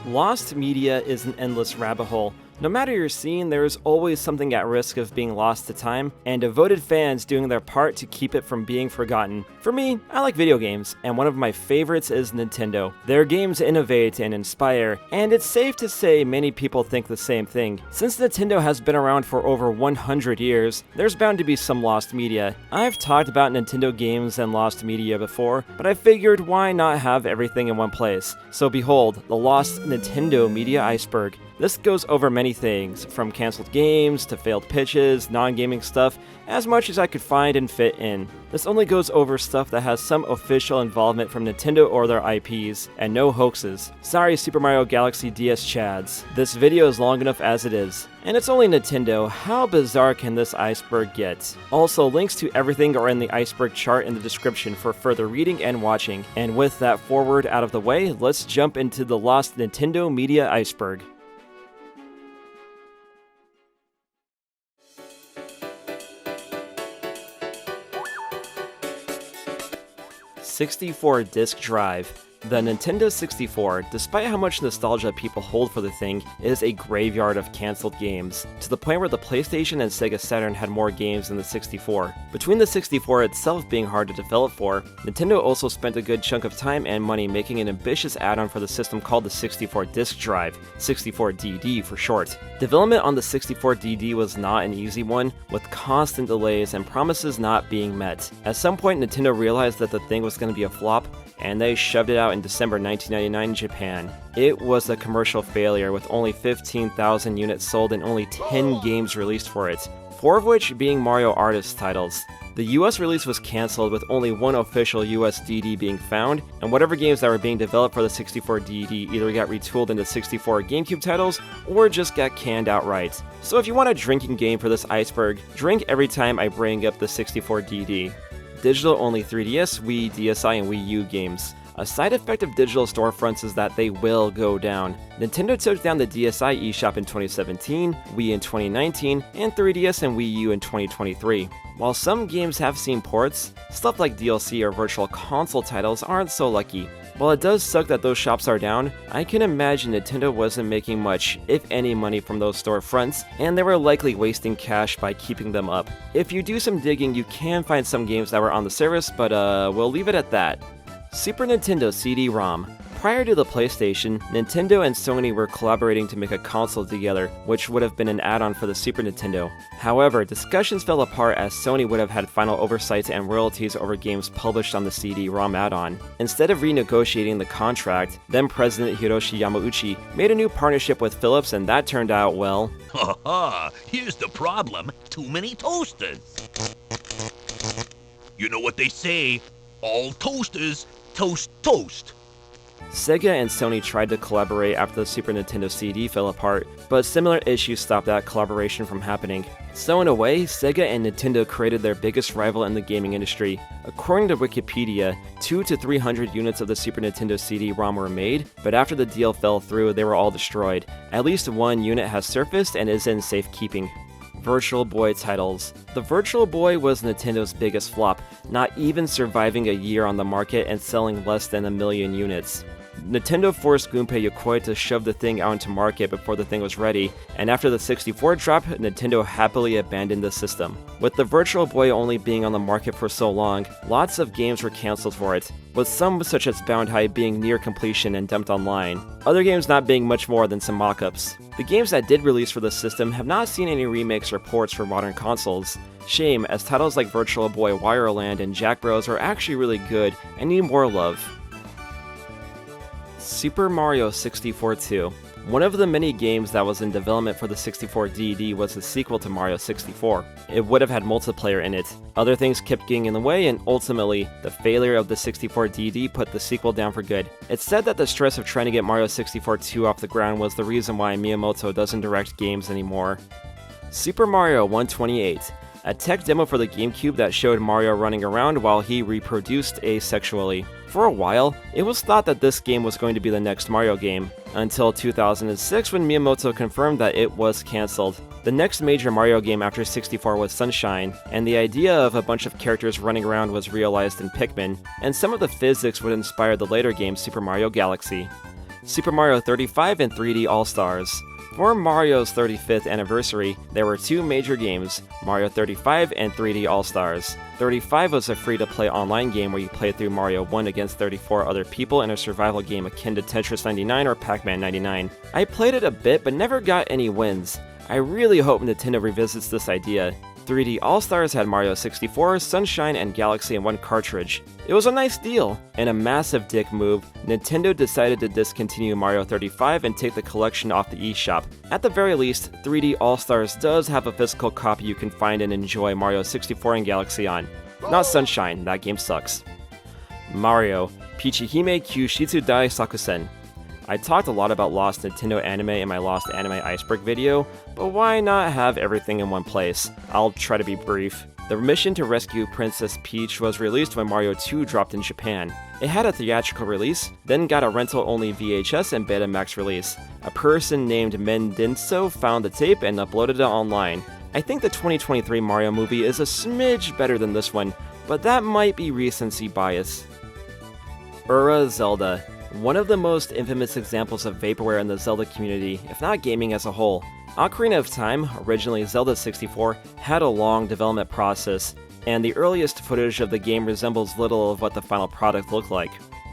Lost media is an endless rabbit hole. No matter your scene, there is always something at risk of being lost to time, and devoted fans doing their part to keep it from being forgotten. For me, I like video games, and one of my favorites is Nintendo. Their games innovate and inspire, and it's safe to say many people think the same thing. Since Nintendo has been around for over 100 years, there's bound to be some lost media. I've talked about Nintendo games and lost media before, but I figured why not have everything in one place. So behold, the lost Nintendo media iceberg. This goes over many things, from cancelled games to failed pitches, non-gaming stuff, as much as I could find and fit in. This only goes over stuff that has some official involvement from Nintendo or their IPs, and no hoaxes. Sorry Super Mario Galaxy DS chads. This video is long enough as it is. And it's only Nintendo, how bizarre can this iceberg get? Also, links to everything are in the iceberg chart in the description for further reading and watching. And with that forward out of the way, let's jump into the lost Nintendo media iceberg. 64-disc drive. The Nintendo 64, despite how much nostalgia people hold for the thing, is a graveyard of cancelled games, to the point where the PlayStation and Sega Saturn had more games than the 64. Between the 64 itself being hard to develop for, Nintendo also spent a good chunk of time and money making an ambitious add-on for the system called the 64-disc drive, 64DD for short. Development on the 64DD was not an easy one, with constant delays and promises not being met. At some point, Nintendo realized that the thing was going to be a flop, and they shoved it out in December 1999 in Japan. It was a commercial failure with only 15,000 units sold and only 10 games released for it, 4 of which being Mario Artist titles. The US release was cancelled with only one official US DD being found, and whatever games that were being developed for the 64 DD either got retooled into 64 GameCube titles or just got canned outright. So if you want a drinking game for this iceberg, drink every time I bring up the 64 DD. Digital-only 3DS, Wii, DSi, and Wii U games. A side effect of digital storefronts is that they will go down. Nintendo took down the DSi eShop in 2017, Wii in 2019, and 3DS and Wii U in 2023. While some games have seen ports, stuff like DLC or virtual console titles aren't so lucky. While it does suck that those shops are down, I can imagine Nintendo wasn't making much, if any, money from those storefronts, and they were likely wasting cash by keeping them up. If you do some digging, you can find some games that were on the service, but we'll leave it at that. Super Nintendo CD-ROM. Prior to the PlayStation, Nintendo and Sony were collaborating to make a console together, which would have been an add-on for the Super Nintendo. However, discussions fell apart as Sony would have had final oversight and royalties over games published on the CD-ROM add-on. Instead of renegotiating the contract, then President Hiroshi Yamauchi made a new partnership with Philips, and that turned out, well... Ha! Here's the problem. Too many toasters. You know what they say, all toasters toast toast. Sega and Sony tried to collaborate after the Super Nintendo CD fell apart, but similar issues stopped that collaboration from happening. So in a way, Sega and Nintendo created their biggest rival in the gaming industry. According to Wikipedia, 200 to 300 units of the Super Nintendo CD-ROM were made, but after the deal fell through, they were all destroyed. At least one unit has surfaced and is in safekeeping. Virtual Boy titles. The Virtual Boy was Nintendo's biggest flop, not even surviving a year on the market and selling less than 1 million units. Nintendo forced Gunpei Yokoi to shove the thing out into market before the thing was ready, and after the 64 drop, Nintendo happily abandoned the system. With the Virtual Boy only being on the market for so long, lots of games were cancelled for it, with some such as Bound High being near completion and dumped online, other games not being much more than some mock-ups. The games that did release for the system have not seen any remakes or ports for modern consoles. Shame, as titles like Virtual Boy Wireland and Jack Bros are actually really good and need more love. Super Mario 64 2. One of the many games that was in development for the 64 DD was the sequel to Mario 64. It would have had multiplayer in it. Other things kept getting in the way, and ultimately, the failure of the 64 DD put the sequel down for good. It's said that the stress of trying to get Mario 64 2 off the ground was the reason why Miyamoto doesn't direct games anymore. Super Mario 128. A tech demo for the GameCube that showed Mario running around while he reproduced asexually. For a while, it was thought that this game was going to be the next Mario game. until 2006 when Miyamoto confirmed that it was cancelled. The next major Mario game after 64 was Sunshine, and the idea of a bunch of characters running around was realized in Pikmin, and some of the physics would inspire the later game Super Mario Galaxy. Super Mario 35 and 3D All-Stars. For Mario's 35th anniversary, there were two major games, Mario 35 and 3D All-Stars. 35 was a free-to-play online game where you played through Mario 1 against 34 other people in a survival game akin to Tetris 99 or Pac-Man 99. I played it a bit but never got any wins. I really hope Nintendo revisits this idea. 3D All-Stars had Mario 64, Sunshine, and Galaxy in one cartridge. It was a nice deal, and a massive dick move, Nintendo decided to discontinue Mario 35 and take the collection off the eShop. At the very least, 3D All-Stars does have a physical copy you can find and enjoy Mario 64 and Galaxy on. Not Sunshine, that game sucks. Mario, Pichihime Kyushitsu Dai Sakusen. I talked a lot about Lost Nintendo Anime in my Lost Anime Iceberg video, but why not have everything in one place? I'll try to be brief. The mission to rescue Princess Peach was released when Mario 2 dropped in Japan. It had a theatrical release, then got a rental-only VHS and Betamax release. A person named Mendinso found the tape and uploaded it online. I think the 2023 Mario movie is a smidge better than this one, but that might be recency bias. Ura Zelda. One of the most infamous examples of vaporware in the Zelda community, if not gaming as a whole. Ocarina of Time, originally Zelda 64, had a long development process, and the earliest footage of the game resembles little of what the final product looked like.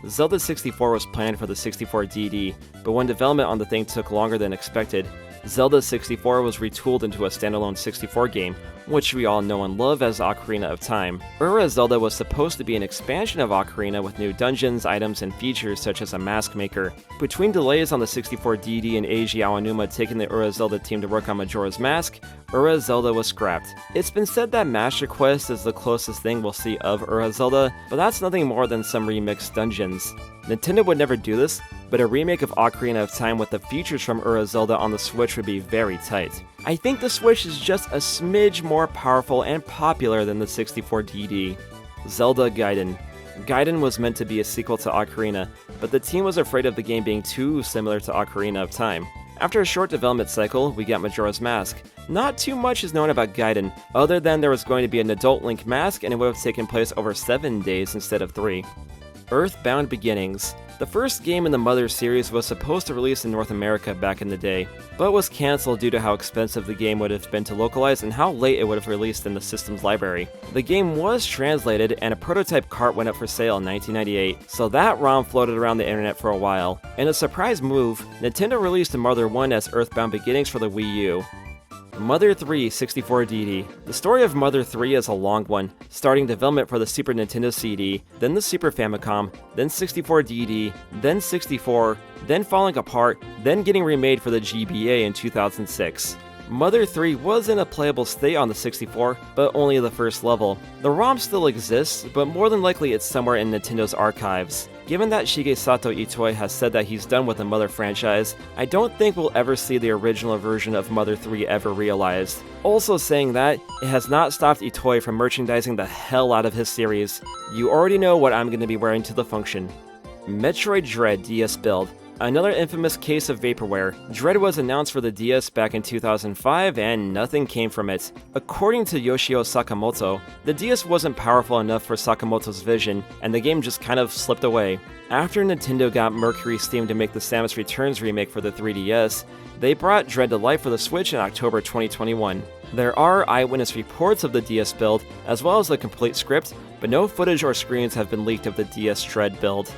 Zelda 64 was planned for the 64DD, but when development on the thing took longer than expected, Zelda 64 was retooled into a standalone 64 game, which we all know and love as Ocarina of Time. Ura Zelda was supposed to be an expansion of Ocarina with new dungeons, items, and features such as a mask maker. Between delays on the 64DD and Eiji Aonuma taking the Ura Zelda team to work on Majora's Mask, Ura Zelda was scrapped. It's been said that Master Quest is the closest thing we'll see of Ura Zelda, but that's nothing more than some remixed dungeons. Nintendo would never do this, but a remake of Ocarina of Time with the features from Ura Zelda on the Switch would be very tight. I think the Switch is just a smidge more powerful and popular than the 64DD. Zelda Gaiden. Gaiden was meant to be a sequel to Ocarina, but the team was afraid of the game being too similar to Ocarina of Time. After a short development cycle, we got Majora's Mask. Not too much is known about Gaiden, other than there was going to be an adult Link mask and it would have taken place over 7 days instead of 3. Earthbound Beginnings. The first game in the Mother series was supposed to release in North America back in the day, but was cancelled due to how expensive the game would have been to localize and how late it would have released in the system's library. The game was translated and a prototype cart went up for sale in 1998, so that ROM floated around the internet for a while. In a surprise move, Nintendo released Mother 1 as Earthbound Beginnings for the Wii U. Mother 3 64DD. The story of Mother 3 is a long one, starting development for the Super Nintendo CD, then the Super Famicom, then 64DD, then 64, then falling apart, then getting remade for the GBA in 2006. Mother 3 was in a playable state on the 64, but only the first level. The ROM still exists, but more than likely it's somewhere in Nintendo's archives. Given that Shigesato Itoi has said that he's done with the Mother franchise, I don't think we'll ever see the original version of Mother 3 ever realized. Also saying that, it has not stopped Itoi from merchandising the hell out of his series. You already know what I'm going to be wearing to the function. Metroid Dread DS build. Another infamous case of vaporware. Dread was announced for the DS back in 2005 and nothing came from it. According to Yoshio Sakamoto, the DS wasn't powerful enough for Sakamoto's vision, and the game just kind of slipped away. After Nintendo got Mercury Steam to make the Samus Returns remake for the 3DS, they brought Dread to life for the Switch in October 2021. There are eyewitness reports of the DS build, as well as the complete script, but no footage or screens have been leaked of the DS Dread build.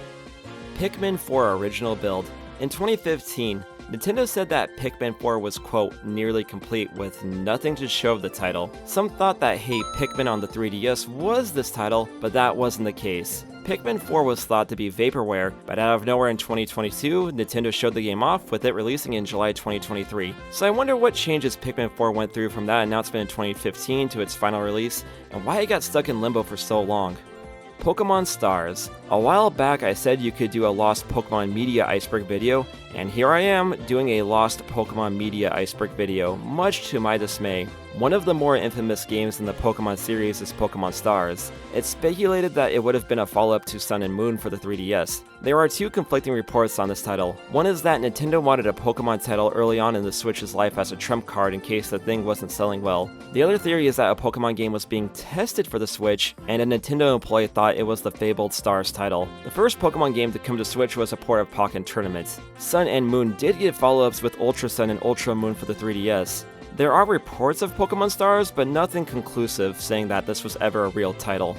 Pikmin 4 original build. In 2015, Nintendo said that Pikmin 4 was, quote, nearly complete with nothing to show of the title. Some thought that Hey Pikmin on the 3DS was this title, but that wasn't the case. Pikmin 4 was thought to be vaporware, but out of nowhere in 2022, Nintendo showed the game off with it releasing in July 2023. So I wonder what changes Pikmin 4 went through from that announcement in 2015 to its final release, and why it got stuck in limbo for so long. Pokemon Stars. A while back I said you could do a Lost Pokemon Media Iceberg video, and here I am doing a Lost Pokemon Media Iceberg video, much to my dismay. One of the more infamous games in the Pokemon series is Pokemon Stars. It's speculated that it would have been a follow-up to Sun and Moon for the 3DS. There are two conflicting reports on this title. One is that Nintendo wanted a Pokemon title early on in the Switch's life as a trump card in case the thing wasn't selling well. The other theory is that a Pokemon game was being tested for the Switch, and a Nintendo employee thought it was the fabled Stars title. The first Pokemon game to come to Switch was a port of Pokken Tournament. Sun and Moon did get follow-ups with Ultra Sun and Ultra Moon for the 3DS. There are reports of Pokemon Stars, but nothing conclusive saying that this was ever a real title.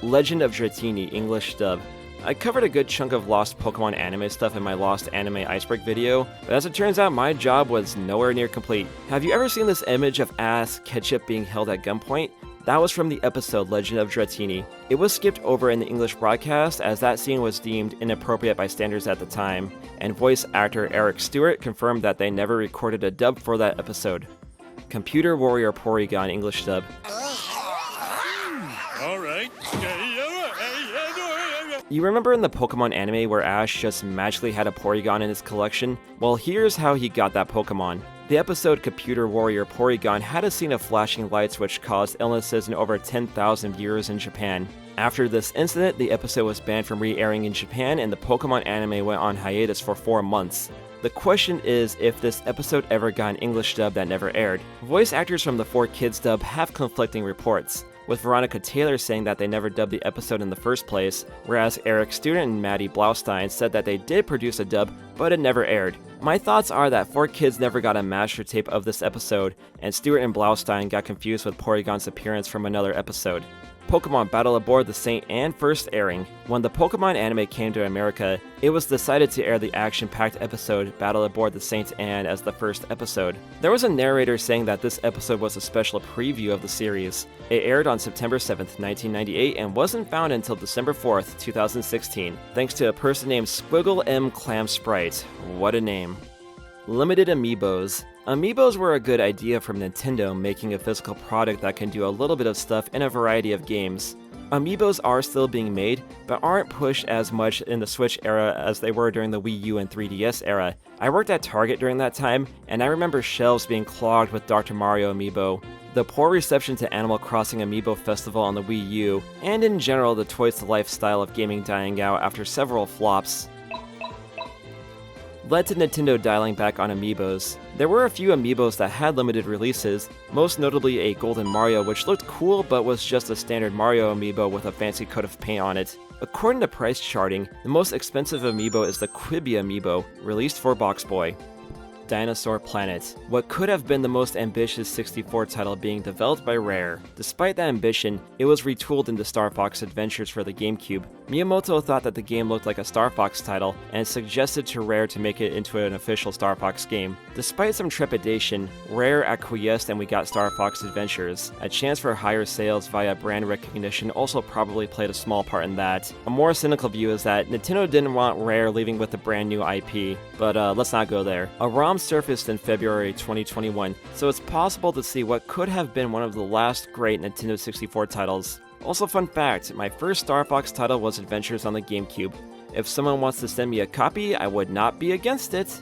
Legend of Dratini, English dub. I covered a good chunk of Lost Pokemon anime stuff in my Lost Anime Iceberg video, but as it turns out, my job was nowhere near complete. Have you ever seen this image of Ass Ketchup being held at gunpoint? That was from the episode Legend of Dratini. It was skipped over in the English broadcast as that scene was deemed inappropriate by standards at the time, and voice actor Eric Stewart confirmed that they never recorded a dub for that episode. Computer Warrior Porygon, English dub. Alright. You remember in the Pokemon anime where Ash just magically had a Porygon in his collection? Well, here's how he got that Pokemon. The episode Computer Warrior Porygon had a scene of flashing lights which caused illnesses in over 10,000 viewers in Japan. After this incident, the episode was banned from re-airing in Japan and the Pokemon anime went on hiatus for 4 months. The question is if this episode ever got an English dub that never aired. Voice actors from the 4Kids dub have conflicting reports, with Veronica Taylor saying that they never dubbed the episode in the first place, whereas Eric Stewart and Maddie Blaustein said that they did produce a dub, but it never aired. My thoughts are that 4Kids never got a master tape of this episode, and Stewart and Blaustein got confused with Porygon's appearance from another episode. Pokemon Battle Aboard the Saint and first airing. When the Pokemon anime came to America, it was decided to air the action-packed episode Battle Aboard the Saint Anne as the first episode. There was a narrator saying that this episode was a special preview of the series. It aired on September 7th, 1998 and wasn't found until December 4th, 2016, thanks to a person named Squiggle M. Clam Sprite. What a name. Limited Amiibos. Amiibos were a good idea from Nintendo, making a physical product that can do a little bit of stuff in a variety of games. Amiibos are still being made, but aren't pushed as much in the Switch era as they were during the Wii U and 3DS era. I worked at Target during that time, and I remember shelves being clogged with Dr. Mario Amiibo. The poor reception to Animal Crossing Amiibo Festival on the Wii U, and in general the Toys to Life style of gaming dying out after several flops, led to Nintendo dialing back on Amiibos. There were a few Amiibos that had limited releases, most notably a Golden Mario which looked cool but was just a standard Mario Amiibo with a fancy coat of paint on it. According to price charting, the most expensive Amiibo is the Quibi Amiibo, released for Box Boy. Dinosaur Planet. What could have been the most ambitious 64 title being developed by Rare. Despite that ambition, it was retooled into Star Fox Adventures for the GameCube. Miyamoto thought that the game looked like a Star Fox title and suggested to Rare to make it into an official Star Fox game. Despite some trepidation, Rare acquiesced and we got Star Fox Adventures. A chance for higher sales via brand recognition also probably played a small part in that. A more cynical view is that Nintendo didn't want Rare leaving with a brand new IP, but let's not go there. A ROM surfaced in February 2021, so it's possible to see what could have been one of the last great Nintendo 64 titles. Also, fun fact, my first Star Fox title was Adventures on the GameCube. If someone wants to send me a copy, I would not be against it.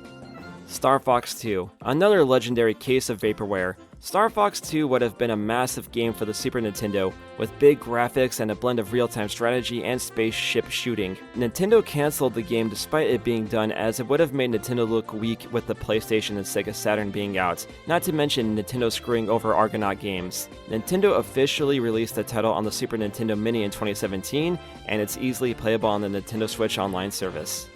Star Fox 2, another legendary case of vaporware. Star Fox 2 would have been a massive game for the Super Nintendo, with big graphics and a blend of real-time strategy and spaceship shooting. Nintendo cancelled the game despite it being done, as it would have made Nintendo look weak with the PlayStation and Sega Saturn being out, not to mention Nintendo screwing over Argonaut games. Nintendo officially released the title on the Super Nintendo Mini in 2017, and it's easily playable on the Nintendo Switch Online service.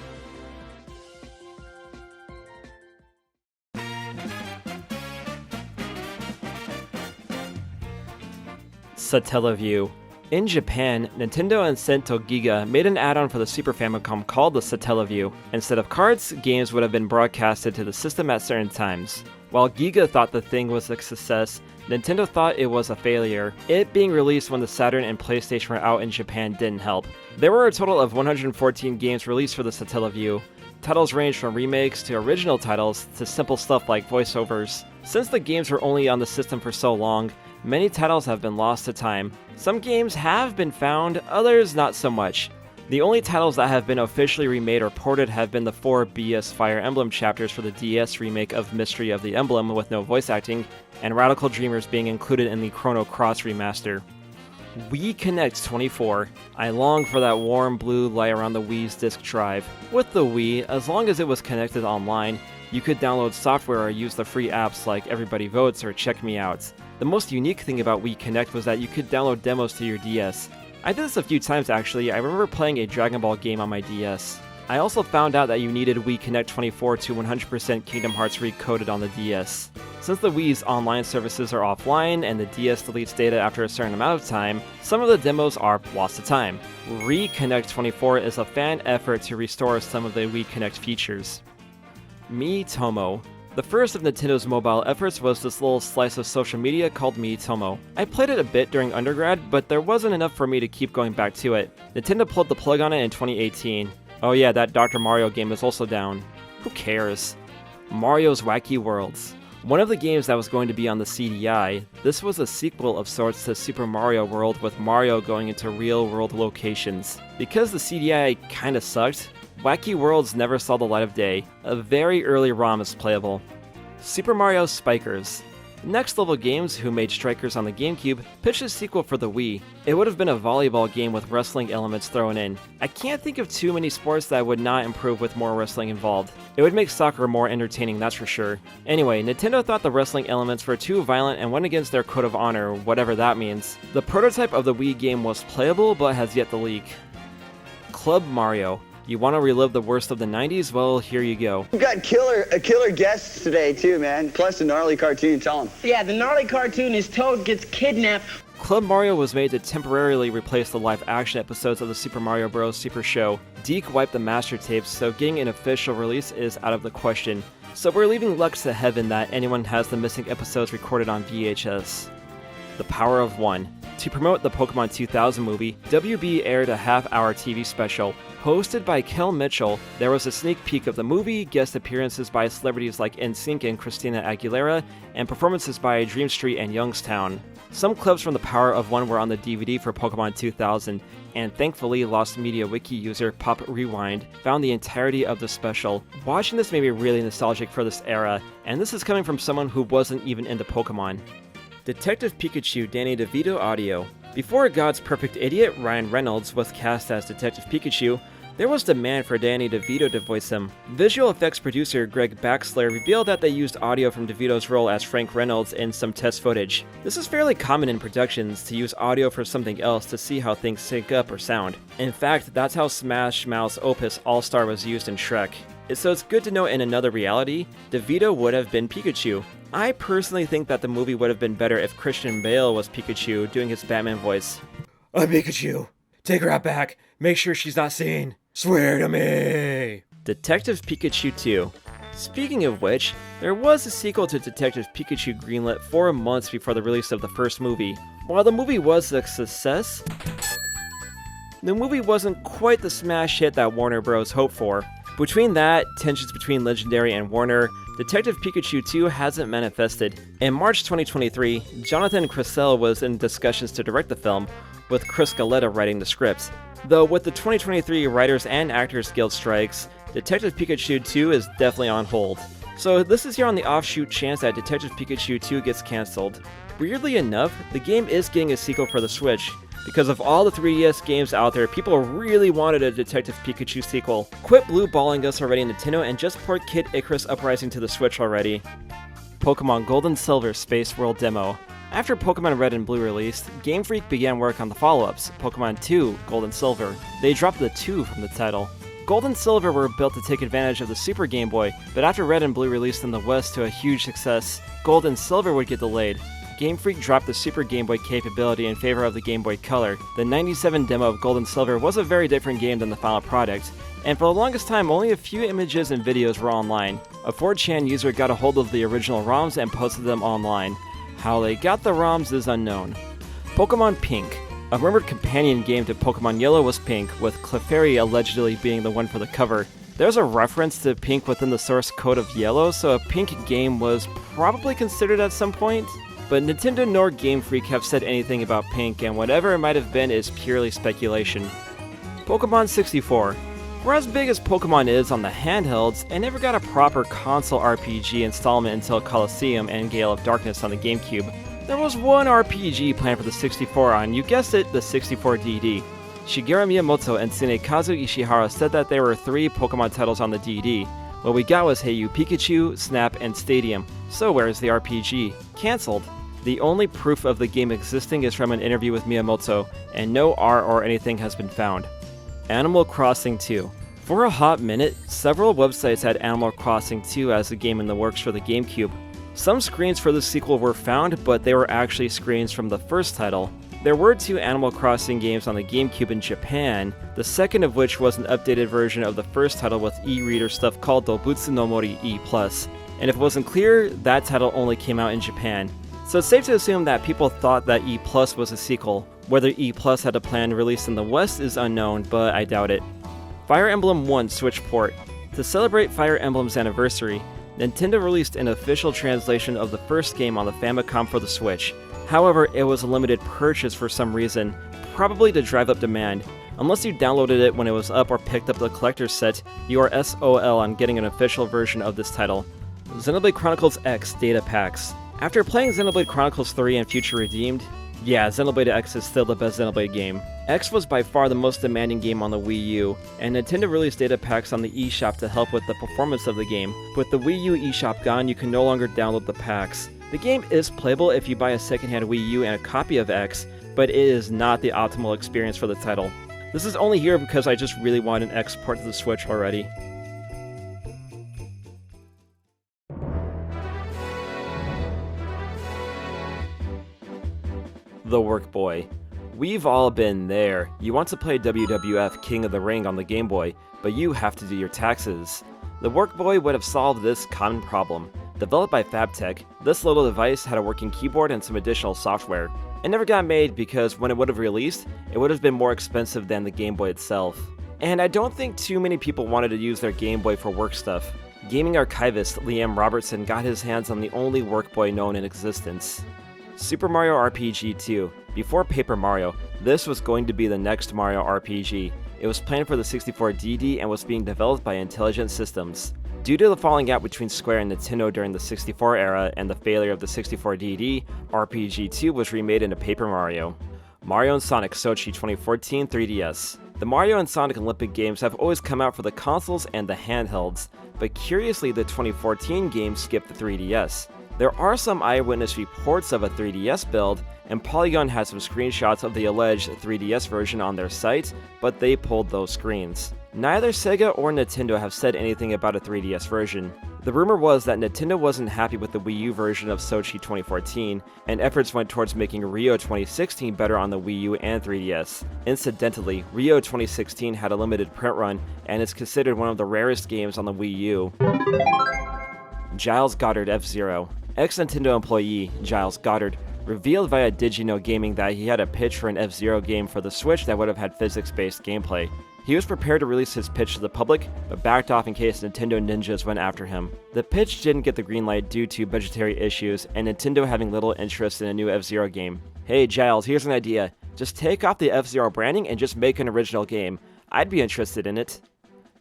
Satellaview. In Japan, Nintendo and Sento Giga made an add-on for the Super Famicom called the Satellaview. Instead of cards, games would have been broadcasted to the system at certain times. While Giga thought the thing was a success, Nintendo thought it was a failure. It being released when the Saturn and PlayStation were out in Japan didn't help. There were a total of 114 games released for the Satellaview. Titles ranged from remakes to original titles to simple stuff like voiceovers. Since the games were only on the system for so long, many titles have been lost to time. Some games have been found, others not so much. The only titles that have been officially remade or ported have been the 4 BS Fire Emblem chapters for the DS remake of Mystery of the Emblem with no voice acting, and Radical Dreamers being included in the Chrono Cross remaster. Wii Connect 24. I long for that warm blue light around the Wii's disk drive. With the Wii, as long as it was connected online, you could download software or use the free apps like Everybody Votes or Check Me Out. The most unique thing about Wii Connect was that you could download demos to your DS. I did this a few times actually. I remember playing a Dragon Ball game on my DS. I also found out that you needed Wii Connect 24 to 100% Kingdom Hearts recoded on the DS. Since the Wii's online services are offline and the DS deletes data after a certain amount of time, some of the demos are lost to time. Reconnect 24 is a fan effort to restore some of the Wii Connect features. Miitomo. The first of Nintendo's mobile efforts was this little slice of social media called Miitomo. I played it a bit during undergrad, but there wasn't enough for me to keep going back to it. Nintendo pulled the plug on it in 2018. Oh yeah, that Dr. Mario game is also down. Who cares? Mario's Wacky Worlds. One of the games that was going to be on the CDI, this was a sequel of sorts to Super Mario World with Mario going into real-world locations. Because the CDI kinda sucked, Wacky Worlds never saw the light of day. A very early ROM is playable. Super Mario Spikers. Next Level Games, who made Strikers on the GameCube, pitched a sequel for the Wii. It would have been a volleyball game with wrestling elements thrown in. I can't think of too many sports that would not improve with more wrestling involved. It would make soccer more entertaining, that's for sure. Anyway, Nintendo thought the wrestling elements were too violent and went against their code of honor, whatever that means. The prototype of the Wii game was playable, but has yet to leak. Club Mario. You want to relive the worst of the 90s? Well, here you go. We've got killer guests today too, man. Plus a gnarly cartoon, tell them. Yeah, the gnarly cartoon is Toad gets kidnapped. Club Mario was made to temporarily replace the live-action episodes of the Super Mario Bros. Super Show. Deke wiped the master tapes, so getting an official release is out of the question. So we're leaving luck to heaven that anyone has the missing episodes recorded on VHS. The Power of One. To promote the Pokemon 2000 movie, WB aired a half-hour TV special. Hosted by Kel Mitchell, there was a sneak peek of the movie, guest appearances by celebrities like NSYNC and Christina Aguilera, and performances by Dream Street and Youngstown. Some clips from The Power of One were on the DVD for Pokemon 2000, and thankfully Lost Media Wiki user Pop Rewind found the entirety of the special. Watching this made me really nostalgic for this era, and this is coming from someone who wasn't even into Pokemon. Detective Pikachu Danny DeVito audio. Before God's Perfect Idiot, Ryan Reynolds was cast as Detective Pikachu, there was demand for Danny DeVito to voice him. Visual effects producer Greg Baxler revealed that they used audio from DeVito's role as Frank Reynolds in some test footage. This is fairly common in productions, to use audio for something else to see how things sync up or sound. In fact, that's how Smash Mouth's opus All-Star was used in Shrek. So it's good to know in another reality, DeVito would have been Pikachu. I personally think that the movie would have been better if Christian Bale was Pikachu doing his Batman voice. I'm Pikachu. Take her out back. Make sure she's not seen. Swear to me. Detective Pikachu 2. Speaking of which, there was a sequel to Detective Pikachu greenlit 4 months before the release of the first movie. While the movie was a success, the movie wasn't quite the smash hit that Warner Bros. Hoped for. Between that, tensions between Legendary and Warner, Detective Pikachu 2 hasn't manifested. In March 2023, Jonathan Kressel was in discussions to direct the film, with Chris Galetta writing the script. Though with the 2023 Writers and Actors Guild strikes, Detective Pikachu 2 is definitely on hold. So this is here on the offshoot chance that Detective Pikachu 2 gets cancelled. Weirdly enough, the game is getting a sequel for the Switch. Because of all the 3DS games out there, people really wanted a Detective Pikachu sequel. Quit blue balling us already, Nintendo, and just port Kid Icarus Uprising to the Switch already. Pokemon Gold and Silver Space World Demo. After Pokemon Red and Blue released, Game Freak began work on the follow-ups, Pokemon 2, Gold and Silver. They dropped the 2 from the title. Gold and Silver were built to take advantage of the Super Game Boy, but after Red and Blue released in the West to a huge success, Gold and Silver would get delayed. Game Freak dropped the Super Game Boy capability in favor of the Game Boy Color. The 97 demo of Gold and Silver was a very different game than the final product, and for the longest time only a few images and videos were online. A 4chan user got a hold of the original ROMs and posted them online. How they got the ROMs is unknown. Pokemon Pink. A rumored companion game to Pokemon Yellow was Pink, with Clefairy allegedly being the one for the cover. There's a reference to Pink within the source code of Yellow, so a Pink game was probably considered at some point. But Nintendo nor Game Freak have said anything about Pink, and whatever it might have been is purely speculation. Pokemon 64. For as big as Pokemon is on the handhelds, it never got a proper console RPG installment until Colosseum and Gale of Darkness on the GameCube. There was one RPG planned for the 64 on, you guessed it, the 64DD. Shigeru Miyamoto and Tsunekazu Ishihara said that there were 3 Pokemon titles on the DD. What we got was Hey You Pikachu, Snap, and Stadium. So where's the RPG? Cancelled. The only proof of the game existing is from an interview with Miyamoto, and no art or anything has been found. Animal Crossing 2. For a hot minute, several websites had Animal Crossing 2 as a game in the works for the GameCube. Some screens for the sequel were found, but they were actually screens from the first title. There were 2 Animal Crossing games on the GameCube in Japan, the second of which was an updated version of the first title with e-reader stuff called Dobutsu no Mori E+. And if it wasn't clear, that title only came out in Japan. So it's safe to assume that people thought that E+ was a sequel. Whether E+ had a planned release in the West is unknown, but I doubt it. Fire Emblem 1 Switch port. To celebrate Fire Emblem's anniversary, Nintendo released an official translation of the first game on the Famicom for the Switch. However, it was a limited purchase for some reason, probably to drive up demand. Unless you downloaded it when it was up or picked up the collector's set, you are SOL on getting an official version of this title. Xenoblade Chronicles X Data Packs. After playing Xenoblade Chronicles 3 and Future Redeemed, yeah, Xenoblade X is still the best Xenoblade game. X was by far the most demanding game on the Wii U, and Nintendo released data packs on the eShop to help with the performance of the game. With the Wii U eShop gone, you can no longer download the packs. The game is playable if you buy a secondhand Wii U and a copy of X, but it is not the optimal experience for the title. This is only here because I just really want an X port to the Switch already. The Work Boy. We've all been there. You want to play WWF King of the Ring on the Game Boy, but you have to do your taxes. The Work Boy would have solved this common problem. Developed by Fabtech, this little device had a working keyboard and some additional software. It never got made because when it would have released, it would have been more expensive than the Game Boy itself. And I don't think too many people wanted to use their Game Boy for work stuff. Gaming archivist Liam Robertson got his hands on the only Work Boy known in existence. Super Mario RPG 2. Before Paper Mario, this was going to be the next Mario RPG. It was planned for the 64DD and was being developed by Intelligent Systems. Due to the falling out between Square and Nintendo during the 64 era and the failure of the 64DD, RPG 2 was remade into Paper Mario. Mario & Sonic Sochi 2014 3DS. The Mario and Sonic Olympic games have always come out for the consoles and the handhelds, but curiously the 2014 game skipped the 3DS. There are some eyewitness reports of a 3DS build, and Polygon has some screenshots of the alleged 3DS version on their site, but they pulled those screens. Neither Sega or Nintendo have said anything about a 3DS version. The rumor was that Nintendo wasn't happy with the Wii U version of Sochi 2014, and efforts went towards making Rio 2016 better on the Wii U and 3DS. Incidentally, Rio 2016 had a limited print run, and is considered one of the rarest games on the Wii U. Giles Goddard F-Zero. Ex-Nintendo employee, Giles Goddard, revealed via Digino Gaming that he had a pitch for an F-Zero game for the Switch that would have had physics-based gameplay. He was prepared to release his pitch to the public, but backed off in case Nintendo ninjas went after him. The pitch didn't get the green light due to budgetary issues and Nintendo having little interest in a new F-Zero game. Hey Giles, here's an idea. Just take off the F-Zero branding and just make an original game. I'd be interested in it.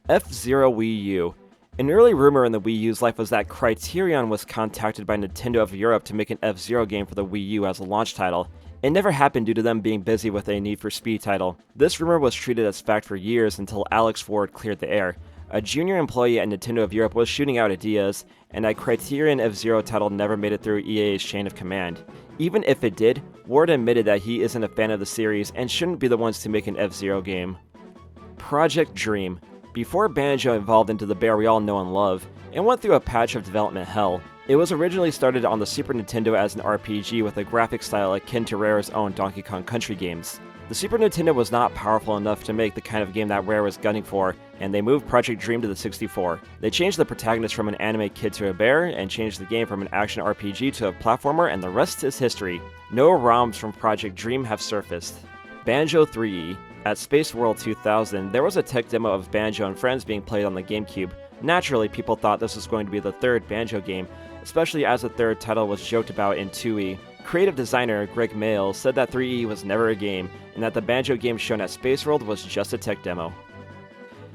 F-Zero Wii U. An early rumor in the Wii U's life was that Criterion was contacted by Nintendo of Europe to make an F-Zero game for the Wii U as a launch title. It never happened due to them being busy with a Need for Speed title. This rumor was treated as fact for years until Alex Ward cleared the air. A junior employee at Nintendo of Europe was shooting out ideas, and a Criterion F-Zero title never made it through EA's chain of command. Even if it did, Ward admitted that he isn't a fan of the series and shouldn't be the ones to make an F-Zero game. Project Dream. Before Banjo evolved into the bear we all know and love, it went through a patch of development hell. It was originally started on the Super Nintendo as an RPG with a graphic style akin to Rare's own Donkey Kong Country games. The Super Nintendo was not powerful enough to make the kind of game that Rare was gunning for, and they moved Project Dream to the 64. They changed the protagonist from an anime kid to a bear, and changed the game from an action RPG to a platformer, and the rest is history. No ROMs from Project Dream have surfaced. Banjo 3E. At Space World 2000, there was a tech demo of Banjo and Friends being played on the GameCube. Naturally, people thought this was going to be the third Banjo game, especially as the third title was joked about in 2E. Creative designer Greg Mail said that 3E was never a game, and that the Banjo game shown at Space World was just a tech demo.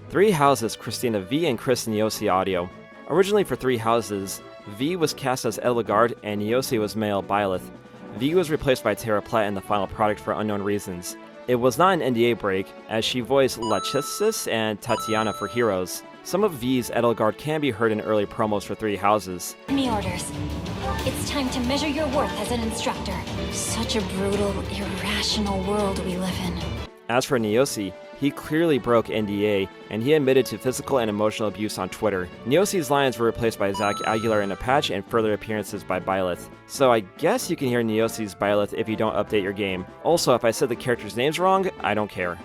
Three Houses Christina V and Chris Niosi audio. Originally for Three Houses, V was cast as Edelgard and Niosi was male Byleth. V was replaced by Tara Platt in the final product for unknown reasons. It was not an NDA break, as she voiced Lachesis and Tatiana for Heroes. Some of V's Edelgard can be heard in early promos for Three Houses. Me orders. It's time to measure your worth as an instructor. Such a brutal, irrational world we live in. As for Niosi, he clearly broke NDA, and he admitted to physical and emotional abuse on Twitter. Niosi's lines were replaced by Zach Aguilar in a patch and further appearances by Byleth. So I guess you can hear Niosi's Byleth if you don't update your game. Also, if I said the characters' names wrong, I don't care.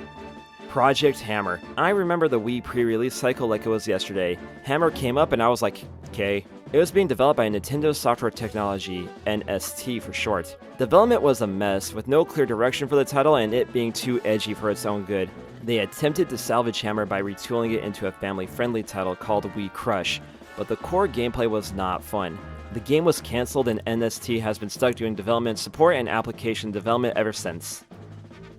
Project Hammer. I remember the Wii pre-release cycle like it was yesterday. Hammer came up and I was like, okay. It was being developed by Nintendo Software Technology, NST for short. Development was a mess, with no clear direction for the title and it being too edgy for its own good. They attempted to salvage Hammer by retooling it into a family-friendly title called Wii Crush, but the core gameplay was not fun. The game was cancelled and NST has been stuck doing development support and application development ever since.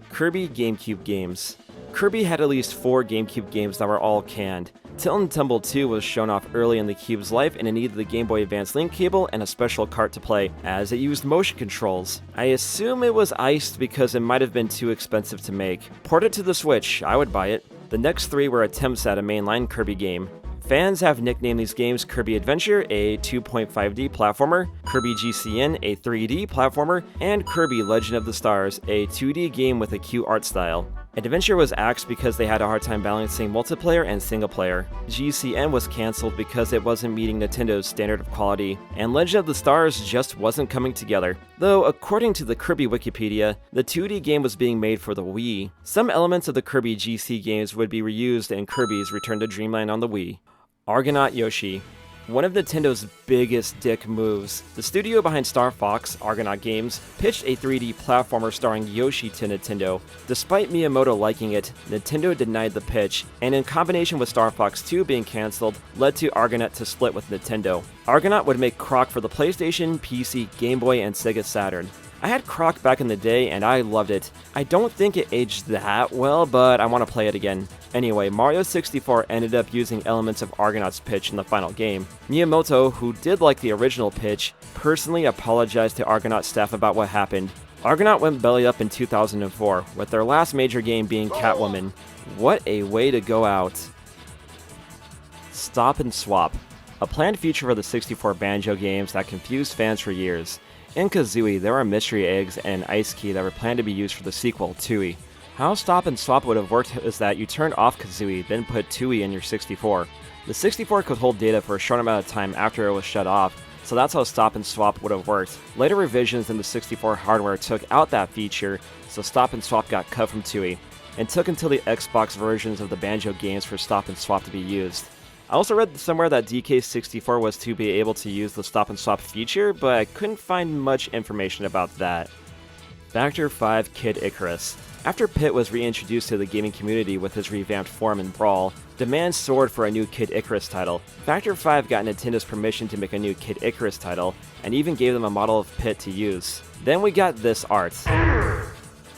Kirby GameCube games. Kirby had at least 4 GameCube games that were all canned. Tilt and Tumble 2 was shown off early in the Cube's life and it needed the Game Boy Advance link cable and a special cart to play, as it used motion controls. I assume it was iced because it might have been too expensive to make. Port it to the Switch, I would buy it. The next 3 were attempts at a mainline Kirby game. Fans have nicknamed these games Kirby Adventure, a 2.5D platformer, Kirby GCN, a 3D platformer, and Kirby Legend of the Stars, a 2D game with a cute art style. Adventure was axed because they had a hard time balancing multiplayer and single player. GCN was cancelled because it wasn't meeting Nintendo's standard of quality, and Legend of the Stars just wasn't coming together. Though, according to the Kirby Wikipedia, the 2D game was being made for the Wii. Some elements of the Kirby GC games would be reused in Kirby's Return to Dreamland on the Wii. Argonaut Yoshi. One of Nintendo's biggest dick moves. The studio behind Star Fox, Argonaut Games, pitched a 3D platformer starring Yoshi to Nintendo. Despite Miyamoto liking it, Nintendo denied the pitch, and in combination with Star Fox 2 being cancelled, led to Argonaut to split with Nintendo. Argonaut would make Croc for the PlayStation, PC, Game Boy, and Sega Saturn. I had Croc back in the day and I loved it. I don't think it aged that well, but I want to play it again. Anyway, Mario 64 ended up using elements of Argonaut's pitch in the final game. Miyamoto, who did like the original pitch, personally apologized to Argonaut staff about what happened. Argonaut went belly up in 2004, with their last major game being Catwoman. What a way to go out. Stop and Swap. A planned feature for the 64 Banjo games that confused fans for years. In Kazooie, there were mystery eggs and an ice key that were planned to be used for the sequel, Tooie. How Stop and Swap would have worked is that you turned off Kazooie, then put Tooie in your 64. The 64 could hold data for a short amount of time after it was shut off, so that's how Stop and Swap would have worked. Later revisions in the 64 hardware took out that feature, so Stop and Swap got cut from Tooie. It took until the Xbox versions of the Banjo games for Stop and Swap to be used. I also read somewhere that DK64 was to be able to use the Stop and Swap feature, but I couldn't find much information about that. Factor 5 Kid Icarus. After Pit was reintroduced to the gaming community with his revamped form in Brawl, demand soared for a new Kid Icarus title. Factor 5 got Nintendo's permission to make a new Kid Icarus title, and even gave them a model of Pit to use. Then we got this art.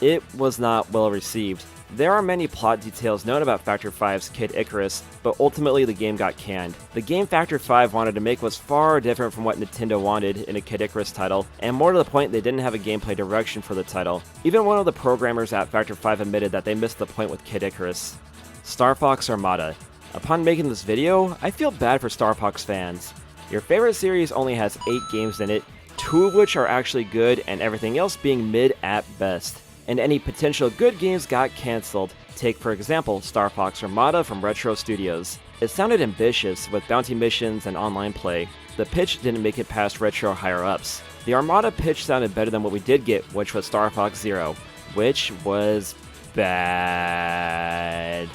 It was not well received. There are many plot details known about Factor 5's Kid Icarus, but ultimately the game got canned. The game Factor 5 wanted to make was far different from what Nintendo wanted in a Kid Icarus title, and more to the point, they didn't have a gameplay direction for the title. Even one of the programmers at Factor 5 admitted that they missed the point with Kid Icarus. Star Fox Armada. Upon making this video, I feel bad for Star Fox fans. Your favorite series only has 8 games in it, 2 of which are actually good and everything else being mid at best. And any potential good games got cancelled. Take for example Star Fox Armada from Retro Studios. It sounded ambitious with bounty missions and online play. The pitch didn't make it past Retro higher-ups. The Armada pitch sounded better than what we did get, which was Star Fox Zero, which was bad.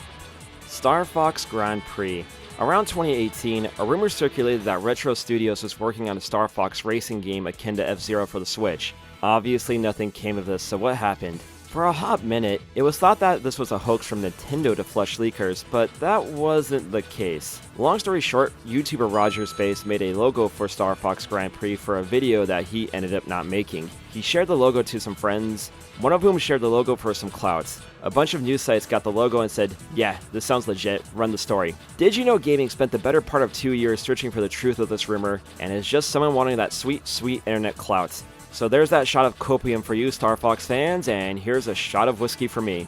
Star Fox Grand Prix. Around 2018, a rumor circulated that Retro Studios was working on a Star Fox racing game akin to F-Zero for the Switch. Obviously nothing came of this, so what happened? For a hot minute, it was thought that this was a hoax from Nintendo to flush leakers, but that wasn't the case. Long story short, YouTuber Roger Space made a logo for Star Fox Grand Prix for a video that he ended up not making. He shared the logo to some friends, one of whom shared the logo for some clout. A bunch of news sites got the logo and said, "Yeah, this sounds legit, run the story." Did You Know Gaming spent the better part of 2 years searching for the truth of this rumor, and it's just someone wanting that sweet, sweet internet clout. So there's that shot of copium for you Star Fox fans, and here's a shot of whiskey for me.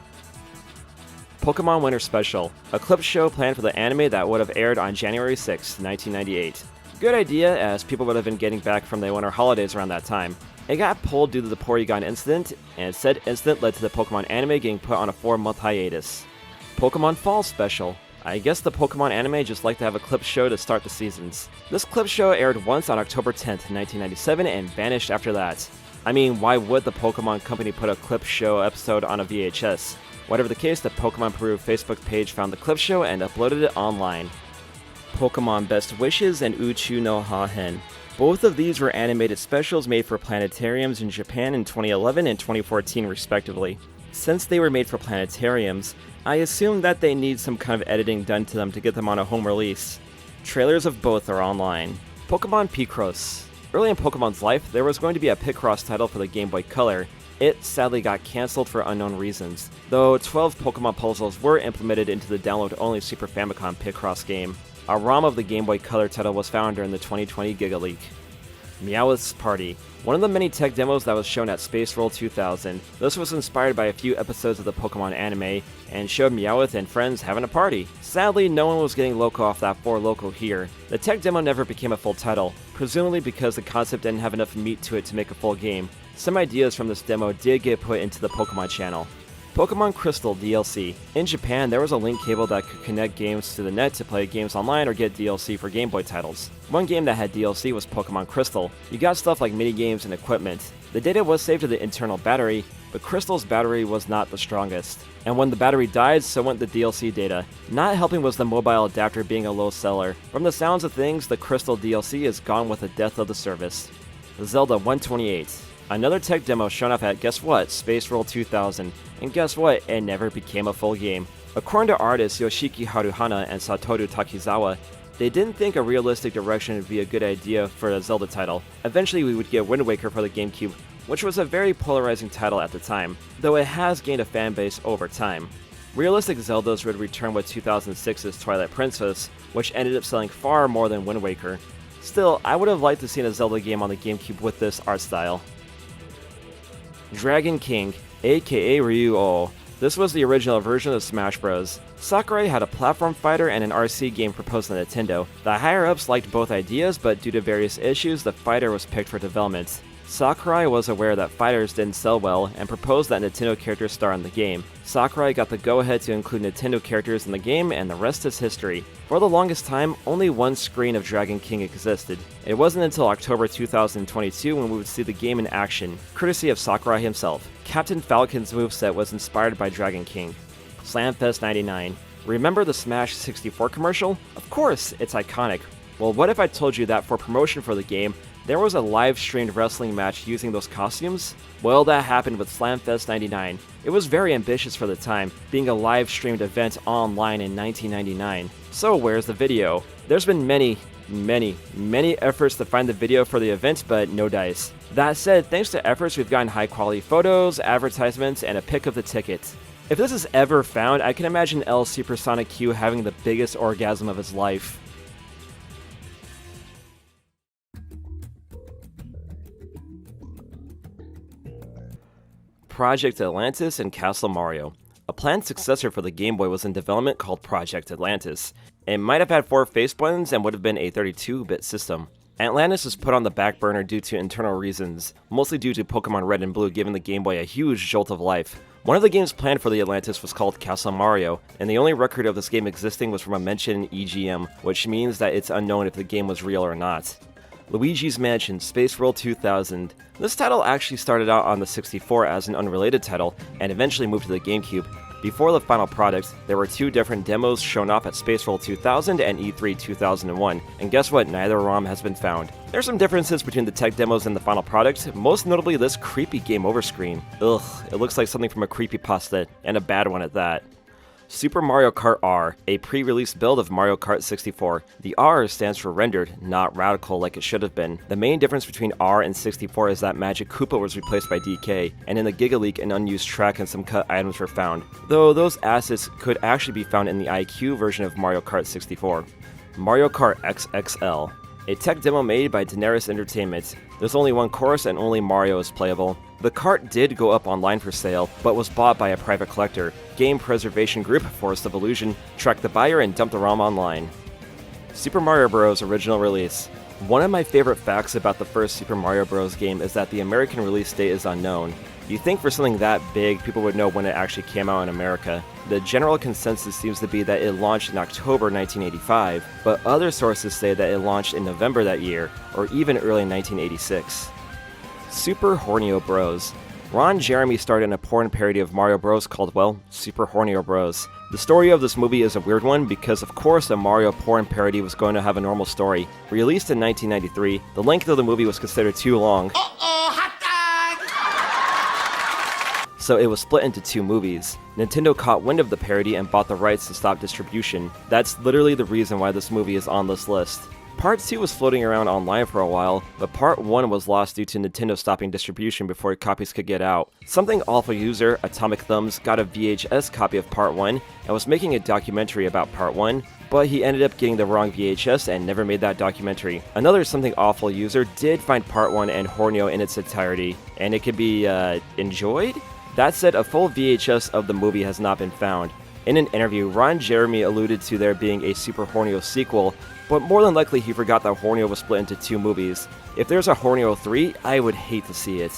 Pokemon Winter Special, a clip show planned for the anime that would have aired on January 6, 1998. Good idea, as people would have been getting back from the winter holidays around that time. It got pulled due to the Porygon incident, and said incident led to the Pokemon anime getting put on a 4-month hiatus. Pokemon Fall Special. I guess the Pokemon anime just like to have a clip show to start the seasons. This clip show aired once on October 10th, 1997 and vanished after that. I mean, why would the Pokemon company put a clip show episode on a VHS? Whatever the case, the Pokemon Peru Facebook page found the clip show and uploaded it online. Pokemon Best Wishes and Uchu no Hahen. Both of these were animated specials made for planetariums in Japan in 2011 and 2014 respectively. Since they were made for planetariums, I assume that they need some kind of editing done to them to get them on a home release. Trailers of both are online. Pokemon Picross. Early in Pokemon's life, there was going to be a Picross title for the Game Boy Color. It sadly got cancelled for unknown reasons, though 12 Pokemon puzzles were implemented into the download-only Super Famicom Picross game. A ROM of the Game Boy Color title was found during the 2020 Giga Leak. Meowth's Party. One of the many tech demos that was shown at Space World 2000. This was inspired by a few episodes of the Pokemon anime, and showed Meowth and friends having a party. Sadly, no one was getting loco off that 4 Loco here. The tech demo never became a full title, presumably because the concept didn't have enough meat to it to make a full game. Some ideas from this demo did get put into the Pokemon channel. Pokemon Crystal DLC. In Japan, there was a link cable that could connect games to the net to play games online or get DLC for Game Boy titles. One game that had DLC was Pokemon Crystal. You got stuff like minigames and equipment. The data was saved to the internal battery, but Crystal's battery was not the strongest. And when the battery died, so went the DLC data. Not helping was the mobile adapter being a low seller. From the sounds of things, the Crystal DLC is gone with the death of the service. Zelda 128. Another tech demo shown off at, guess what, Space World 2000, and guess what, it never became a full game. According to artists Yoshiki Haruhana and Satoru Takizawa, they didn't think a realistic direction would be a good idea for a Zelda title. Eventually we would get Wind Waker for the GameCube, which was a very polarizing title at the time, though it has gained a fanbase over time. Realistic Zeldas would return with 2006's Twilight Princess, which ended up selling far more than Wind Waker. Still, I would have liked to see a Zelda game on the GameCube with this art style. Dragon King, aka Ryu-Oh. This was the original version of Smash Bros. Sakurai had a platform fighter and an RC game proposed to Nintendo. The higher-ups liked both ideas, but due to various issues, the fighter was picked for development. Sakurai was aware that fighters didn't sell well and proposed that Nintendo characters star in the game. Sakurai got the go-ahead to include Nintendo characters in the game, and the rest is history. For the longest time, only one screen of Dragon King existed. It wasn't until October 2022 when we would see the game in action, courtesy of Sakurai himself. Captain Falcon's moveset was inspired by Dragon King. Slamfest 99. Remember the Smash 64 commercial? Of course, it's iconic. Well, what if I told you that for promotion for the game, there was a live-streamed wrestling match using those costumes? Well, that happened with Slamfest 99. It was very ambitious for the time, being a live-streamed event online in 1999. So where's the video? There's been many efforts to find the video for the event, but no dice. That said, thanks to efforts, we've gotten high-quality photos, advertisements, and a pic of the ticket. If this is ever found, I can imagine El Supersonic Q having the biggest orgasm of his life. Project Atlantis and Castle Mario. A planned successor for the Game Boy was in development called Project Atlantis. It might have had 4 face buttons and would have been a 32-bit system. Atlantis was put on the back burner due to internal reasons, mostly due to Pokemon Red and Blue giving the Game Boy a huge jolt of life. One of the games planned for the Atlantis was called Castle Mario, and the only record of this game existing was from a mention in EGM, which means that it's unknown if the game was real or not. Luigi's Mansion Space World 2000. This title actually started out on the 64 as an unrelated title, and eventually moved to the GameCube. Before the final product, there were 2 different demos shown off at Space Roll 2000 and E3 2001, and guess what, neither ROM has been found. There's some differences between the tech demos and the final product, most notably this creepy game over screen. Ugh, it looks like something from a creepypasta, and a bad one at that. Super Mario Kart R, a pre-release build of Mario Kart 64. The R stands for rendered, not radical like it should have been. The main difference between R and 64 is that Magic Koopa was replaced by DK, and in the Giga Leak an unused track and some cut items were found, though those assets could actually be found in the IQ version of Mario Kart 64. Mario Kart XXL, a tech demo made by Daenerys Entertainment. There's only one course and only Mario is playable. The kart did go up online for sale, but was bought by a private collector. Game preservation group Forest of Illusion tracked the buyer and dumped the ROM online. Super Mario Bros. Original release. One of my favorite facts about the first Super Mario Bros. Game is that the American release date is unknown. You'd think for something that big, people would know when it actually came out in America. The general consensus seems to be that it launched in October 1985, but other sources say that it launched in November that year, or even early 1986. Super Hornio Bros. Ron Jeremy starred in a porn parody of Mario Bros. Called, well, Super Hornio Bros. The story of this movie is a weird one because, of course, a Mario porn parody was going to have a normal story. Released in 1993, the length of the movie was considered too long. So it was split into 2 movies. Nintendo caught wind of the parody and bought the rights to stop distribution. That's literally the reason why this movie is on this list. Part 2 was floating around online for a while, but Part 1 was lost due to Nintendo stopping distribution before copies could get out. Something Awful user, Atomic Thumbs, got a VHS copy of Part 1 and was making a documentary about Part 1, but he ended up getting the wrong VHS and never made that documentary. Another Something Awful user did find Part 1 and Hornio in its entirety, and it could be, enjoyed? That said, a full VHS of the movie has not been found. In an interview, Ron Jeremy alluded to there being a Super Hornio sequel, but more than likely he forgot that Hornio was split into 2 movies. If there's a Hornio 3, I would hate to see it.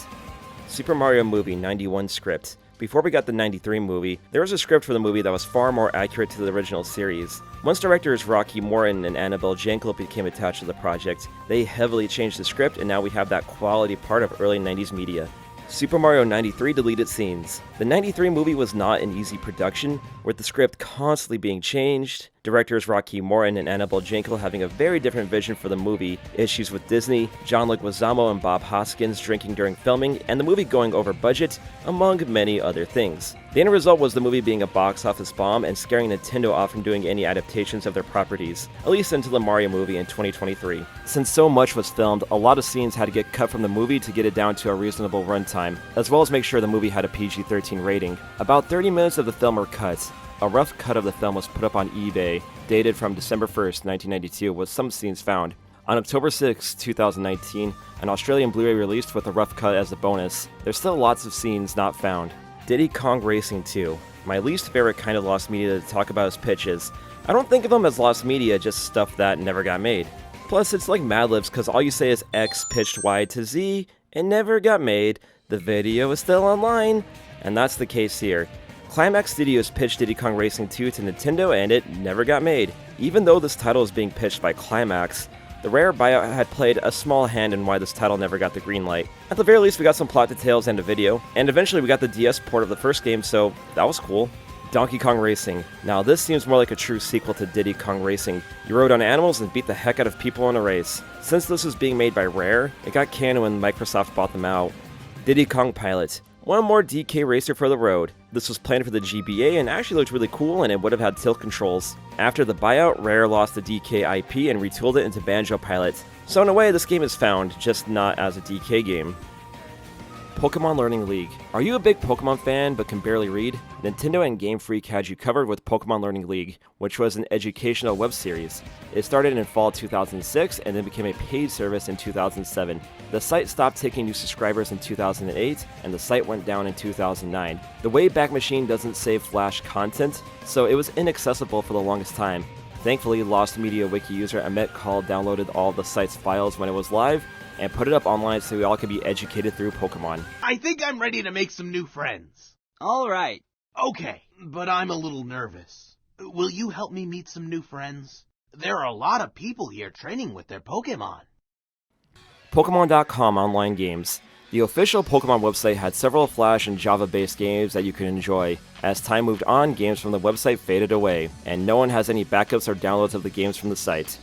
Super Mario Movie 91 script. Before we got the 93 movie, there was a script for the movie that was far more accurate to the original series. Once directors Rocky Morin and Annabelle Jankel became attached to the project, they heavily changed the script, and now we have that quality part of early 90s media. Super Mario 93 deleted scenes. The 93 movie was not an easy production, with the script constantly being changed, directors Rocky Morin and Annabelle Jankel having a very different vision for the movie, issues with Disney, John Leguizamo and Bob Hoskins drinking during filming, and the movie going over budget, among many other things. The end result was the movie being a box office bomb and scaring Nintendo off from doing any adaptations of their properties, at least until the Mario movie in 2023. Since so much was filmed, a lot of scenes had to get cut from the movie to get it down to a reasonable runtime, as well as make sure the movie had a PG-13 rating. About 30 minutes of the film were cut. A rough cut of the film was put up on eBay, dated from December 1st, 1992, with some scenes found. On October 6, 2019, an Australian Blu-ray released with a rough cut as a bonus. There's still lots of scenes not found. Diddy Kong Racing 2. My least favorite kind of lost media to talk about is pitches. I don't think of them as lost media, just stuff that never got made. Plus, it's like Mad Libs, cause all you say is X pitched Y to Z, it never got made, the video is still online, and that's the case here. Climax Studios pitched Diddy Kong Racing 2 to Nintendo and it never got made. Even though this title is being pitched by Climax, the Rare buyout had played a small hand in why this title never got the green light. At the very least, we got some plot details and a video, and eventually we got the DS port of the first game, so that was cool. Donkey Kong Racing. Now this seems more like a true sequel to Diddy Kong Racing. You rode on animals and beat the heck out of people in a race. Since this was being made by Rare, it got canned when Microsoft bought them out. Diddy Kong Pilot. One more DK racer for the road. This was planned for the GBA and actually looked really cool, and it would have had tilt controls. After the buyout, Rare lost the DK IP and retooled it into Banjo Pilot. So in a way, this game is found, just not as a DK game. Pokemon Learning League. Are you a big Pokemon fan but can barely read? Nintendo and Game Freak had you covered with Pokemon Learning League, which was an educational web series. It started in fall 2006 and then became a paid service in 2007. The site stopped taking new subscribers in 2008, and the site went down in 2009. The Wayback Machine doesn't save Flash content, so it was inaccessible for the longest time. Thankfully, Lost Media Wiki user Amit Kaul downloaded all the site's files when it was live, and put it up online so we all can be educated through Pokemon. I think I'm ready to make some new friends. All right. Okay, but I'm a little nervous. Will you help me meet some new friends? There are a lot of people here training with their Pokemon. Pokemon.com online games. The official Pokemon website had several Flash and Java-based games that you could enjoy. As time moved on, games from the website faded away, and no one has any backups or downloads of the games from the site.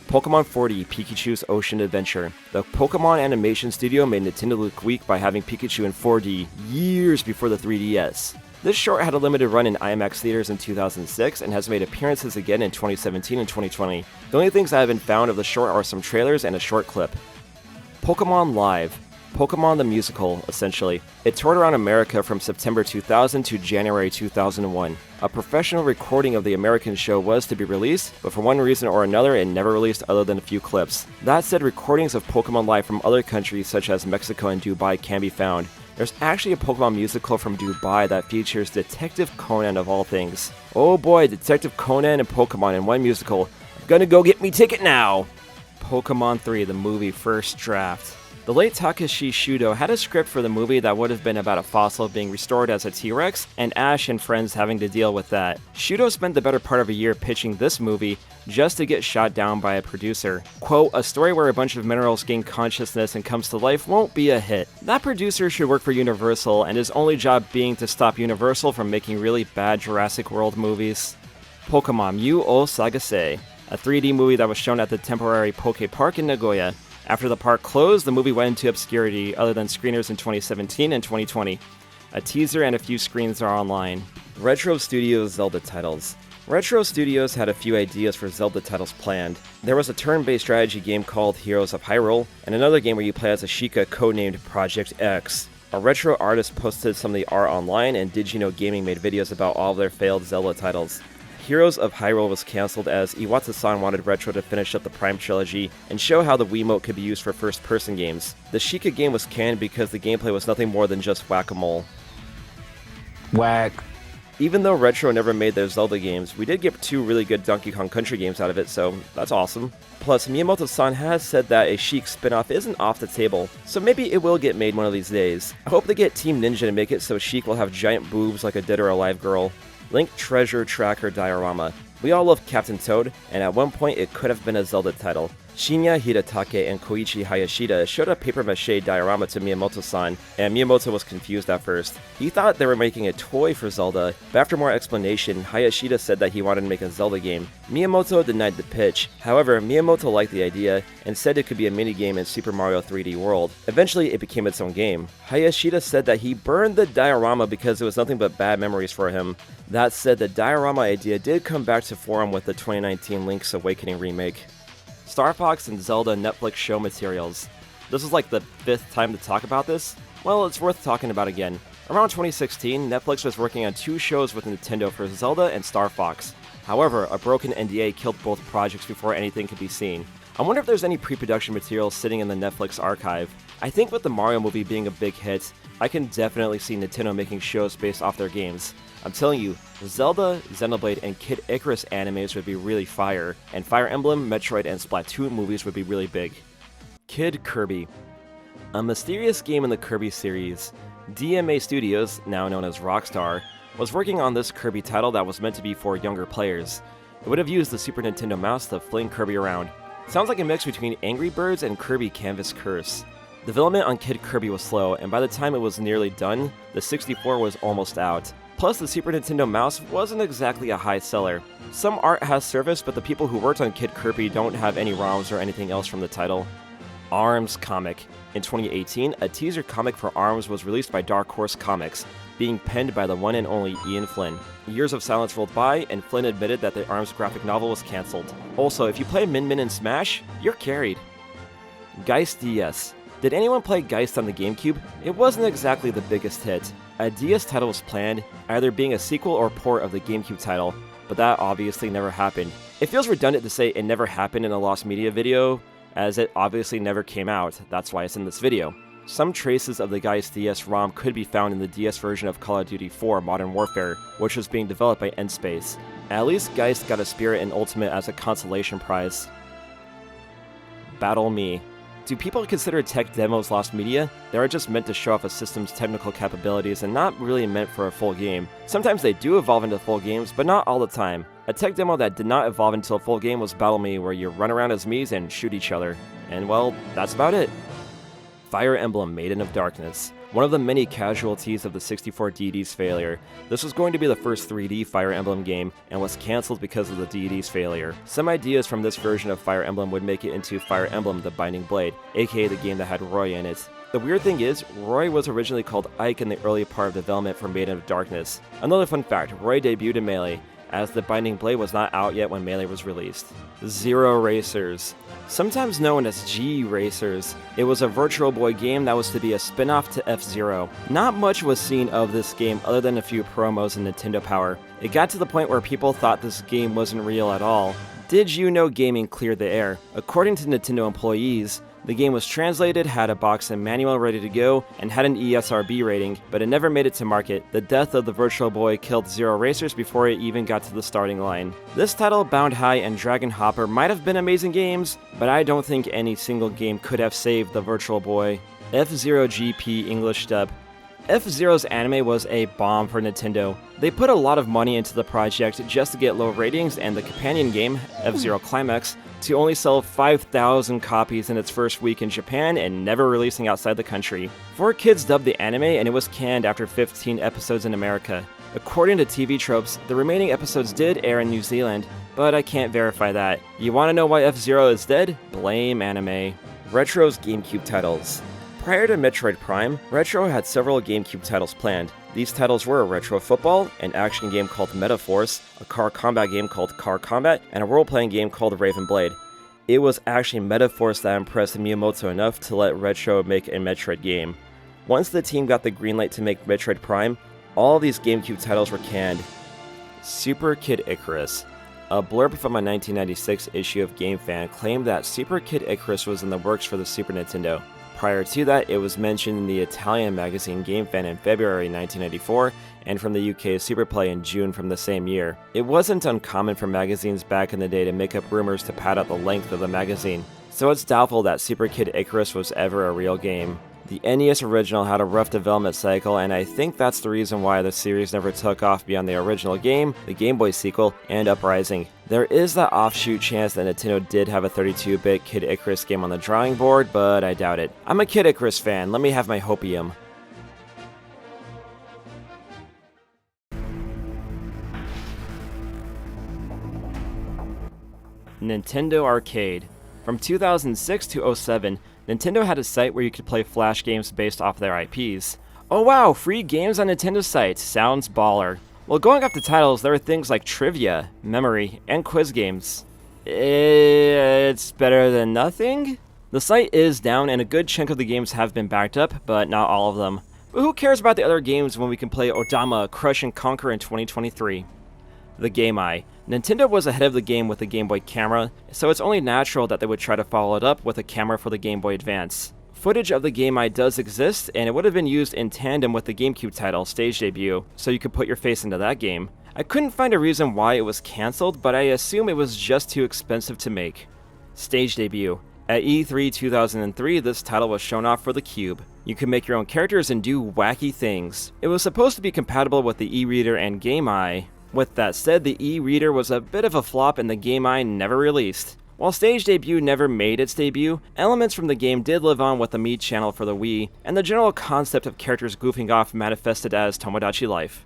Pokemon 4D Pikachu's Ocean Adventure. The Pokemon Animation Studio made Nintendo look weak by having Pikachu in 4D years before the 3DS. This short had a limited run in IMAX theaters in 2006 and has made appearances again in 2017 and 2020. The only things that have been found of the short are some trailers and a short clip. Pokemon Live. Pokemon the Musical, essentially. It toured around America from September 2000 to January 2001. A professional recording of the American show was to be released, but for one reason or another it never released other than a few clips. That said, recordings of Pokemon Live from other countries such as Mexico and Dubai can be found. There's actually a Pokemon musical from Dubai that features Detective Conan of all things. Oh boy, Detective Conan and Pokemon in one musical. I'm gonna go get me ticket now! Pokemon 3, the movie first draft. The late Takashi Shudo had a script for the movie that would have been about a fossil being restored as a T-Rex, and Ash and friends having to deal with that. Shudo spent the better part of a year pitching this movie just to get shot down by a producer. Quote, a story where a bunch of minerals gain consciousness and comes to life won't be a hit. That producer should work for Universal, and his only job being to stop Universal from making really bad Jurassic World movies. Pokemon Yu o Sagase, a 3D movie that was shown at the temporary Poke Park in Nagoya. After the park closed, the movie went into obscurity other than screeners in 2017 and 2020. A teaser and a few screens are online. Retro Studios Zelda titles. Retro Studios had a few ideas for Zelda titles planned. There was a turn-based strategy game called Heroes of Hyrule, and another game where you play as a Sheikah codenamed Project X. A retro artist posted some of the art online, and Did You Know Gaming made videos about all of their failed Zelda titles. Heroes of Hyrule was cancelled as Iwata-san wanted Retro to finish up the Prime trilogy and show how the Wiimote could be used for first-person games. The Sheikah game was canned because the gameplay was nothing more than just whack-a-mole. Whack. Even though Retro never made their Zelda games, we did get 2 really good Donkey Kong Country games out of it, so that's awesome. Plus, Miyamoto-san has said that a Sheik spin-off isn't off the table, so maybe it will get made one of these days. I hope they get Team Ninja to make it so Sheik will have giant boobs like a Dead or Alive girl. Link Treasure Tracker Diorama. We all love Captain Toad, and at one point it could have been a Zelda title. Shinya Hidatake and Koichi Hayashida showed a papier-mâché diorama to Miyamoto-san, and Miyamoto was confused at first. He thought they were making a toy for Zelda, but after more explanation, Hayashida said that he wanted to make a Zelda game. Miyamoto denied the pitch. However, Miyamoto liked the idea, and said it could be a minigame in Super Mario 3D World. Eventually, it became its own game. Hayashida said that he burned the diorama because it was nothing but bad memories for him. That said, the diorama idea did come back to form with the 2019 Link's Awakening remake. Star Fox and Zelda Netflix show materials. This is like the 5th time to talk about this? Well, it's worth talking about again. Around 2016, Netflix was working on 2 shows with Nintendo for Zelda and Star Fox. However, a broken NDA killed both projects before anything could be seen. I wonder if there's any pre-production material sitting in the Netflix archive. I think with the Mario movie being a big hit, I can definitely see Nintendo making shows based off their games. I'm telling you, Zelda, Xenoblade, and Kid Icarus animes would be really fire, and Fire Emblem, Metroid, and Splatoon movies would be really big. Kid Kirby. A mysterious game in the Kirby series. DMA Studios, now known as Rockstar, was working on this Kirby title that was meant to be for younger players. It would have used the Super Nintendo mouse to fling Kirby around. Sounds like a mix between Angry Birds and Kirby Canvas Curse. Development on Kid Kirby was slow, and by the time it was nearly done, the 64 was almost out. Plus, the Super Nintendo mouse wasn't exactly a high seller. Some art has surfaced, but the people who worked on Kid Kirby don't have any ROMs or anything else from the title. ARMS comic. In 2018, a teaser comic for ARMS was released by Dark Horse Comics, being penned by the one and only Ian Flynn. Years of silence rolled by, and Flynn admitted that the ARMS graphic novel was cancelled. Also, if you play Min Min in Smash, you're carried. Geist DS. Did anyone play Geist on the GameCube? It wasn't exactly the biggest hit. A DS title was planned, either being a sequel or port of the GameCube title, but that obviously never happened. It feels redundant to say it never happened in a Lost Media video, as it obviously never came out, that's why it's in this video. Some traces of the Geist DS ROM could be found in the DS version of Call of Duty 4 Modern Warfare, which was being developed by Endspace. At least Geist got a Spirit in Ultimate as a consolation prize. Battle Me. Do people consider tech demos lost media? They are just meant to show off a system's technical capabilities and not really meant for a full game. Sometimes they do evolve into full games, but not all the time. A tech demo that did not evolve into a full game was Battle Me, where you run around as Miis and shoot each other. And well, that's about it. Fire Emblem Maiden of Darkness. One of the many casualties of the 64 DD's failure, this was going to be the first 3D Fire Emblem game and was cancelled because of the DD's failure. Some ideas from this version of Fire Emblem would make it into Fire Emblem The Binding Blade, aka the game that had Roy in it. The weird thing is, Roy was originally called Ike in the early part of development for Maiden of Darkness. Another fun fact, Roy debuted in Melee, as The Binding Blade was not out yet when Melee was released. Zero Racers. Sometimes known as G-Racers, it was a Virtual Boy game that was to be a spin-off to F-Zero. Not much was seen of this game other than a few promos in Nintendo Power. It got to the point where people thought this game wasn't real at all. Did you know gaming cleared the air? According to Nintendo employees, the game was translated, had a box and manual ready to go, and had an ESRB rating, but it never made it to market. The death of the Virtual Boy killed Zero Racers before it even got to the starting line. This title, Bound High, and Dragon Hopper might have been amazing games, but I don't think any single game could have saved the Virtual Boy. F-Zero GP English dub. F-Zero's anime was a bomb for Nintendo. They put a lot of money into the project just to get low ratings, and the companion game, F-Zero Climax, to only sell 5,000 copies in its first week in Japan and never releasing outside the country. 4 kids dubbed the anime, and it was canned after 15 episodes in America. According to TV Tropes, the remaining episodes did air in New Zealand, but I can't verify that. You wanna know why F-Zero is dead? Blame anime. Retro's GameCube titles. Prior to Metroid Prime, Retro had several GameCube titles planned. These titles were Retro Football, an action game called Metaforce, a car combat game called Car Combat, and a role-playing game called Raven Blade. It was actually Metaforce that impressed Miyamoto enough to let Retro make a Metroid game. Once the team got the green light to make Metroid Prime, all these GameCube titles were canned. Super Kid Icarus. A blurb from a 1996 issue of Game Fan claimed that Super Kid Icarus was in the works for the Super Nintendo. Prior to that, it was mentioned in the Italian magazine Game Fan in February 1994, and from the UK Superplay in June from the same year. It wasn't uncommon for magazines back in the day to make up rumors to pad out the length of the magazine, so it's doubtful that Super Kid Icarus was ever a real game. The NES original had a rough development cycle, and I think that's the reason why the series never took off beyond the original game, the Game Boy sequel, and Uprising. There is that offshoot chance that Nintendo did have a 32-bit Kid Icarus game on the drawing board, but I doubt it. I'm a Kid Icarus fan, let me have my hopium. Nintendo Arcade. From 2006 to 2007, Nintendo had a site where you could play Flash games based off their IPs. Oh wow, free games on Nintendo's site, sounds baller. Well, going off the titles, there are things like trivia, memory, and quiz games. It's better than nothing? The site is down and a good chunk of the games have been backed up, but not all of them. But who cares about the other games when we can play Odama, Crush, and Conquer in 2023? The Game Eye. Nintendo was ahead of the game with the Game Boy camera, so it's only natural that they would try to follow it up with a camera for the Game Boy Advance. Footage of the Game Eye does exist, and it would have been used in tandem with the GameCube title, Stage Debut, so you could put your face into that game. I couldn't find a reason why it was cancelled, but I assume it was just too expensive to make. Stage Debut. At E3 2003, this title was shown off for the Cube. You could make your own characters and do wacky things. It was supposed to be compatible with the e-reader and Game Eye. With that said, the e-reader was a bit of a flop and the Game Eye never released. While Stage Debut never made its debut, elements from the game did live on with the Mii channel for the Wii, and the general concept of characters goofing off manifested as Tomodachi Life.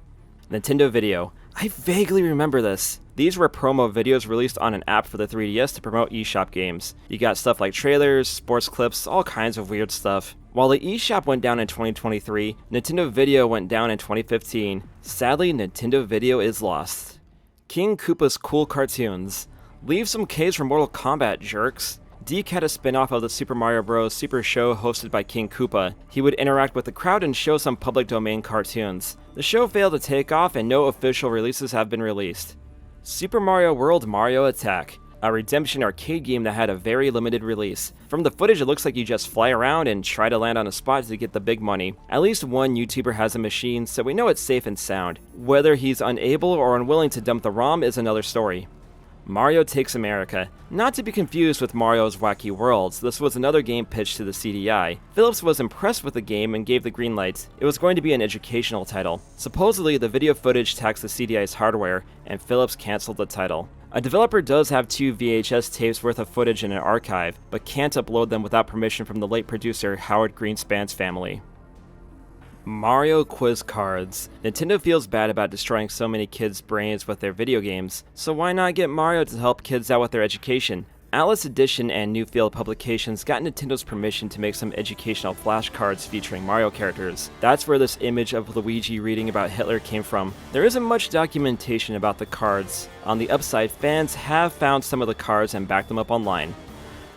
Nintendo Video. I vaguely remember this. These were promo videos released on an app for the 3DS to promote eShop games. You got stuff like trailers, sports clips, all kinds of weird stuff. While the eShop went down in 2023, Nintendo Video went down in 2015. Sadly, Nintendo Video is lost. King Koopa's Cool Cartoons. Leave some Ks for Mortal Kombat, jerks. Deke had a spin-off of the Super Mario Bros. Super Show hosted by King Koopa. He would interact with the crowd and show some public domain cartoons. The show failed to take off and no official releases have been released. Super Mario World Mario Attack. A redemption arcade game that had a very limited release. From the footage, it looks like you just fly around and try to land on a spot to get the big money. At least one YouTuber has a machine, so we know it's safe and sound. Whether he's unable or unwilling to dump the ROM is another story. Mario Takes America. Not to be confused with Mario's Wacky Worlds, this was another game pitched to the CDI. Philips was impressed with the game and gave the green light. It was going to be an educational title. Supposedly, the video footage taxed the CDI's hardware, and Philips cancelled the title. A developer does have 2 VHS tapes worth of footage in an archive, but can't upload them without permission from the late producer Howard Greenspan's family. Mario quiz cards. Nintendo feels bad about destroying so many kids' brains with their video games, so why not get Mario to help kids out with their education? Atlas Edition and Newfield Publications got Nintendo's permission to make some educational flashcards featuring Mario characters. That's where this image of Luigi reading about Hitler came from. There isn't much documentation about the cards. On the upside, fans have found some of the cards and backed them up online.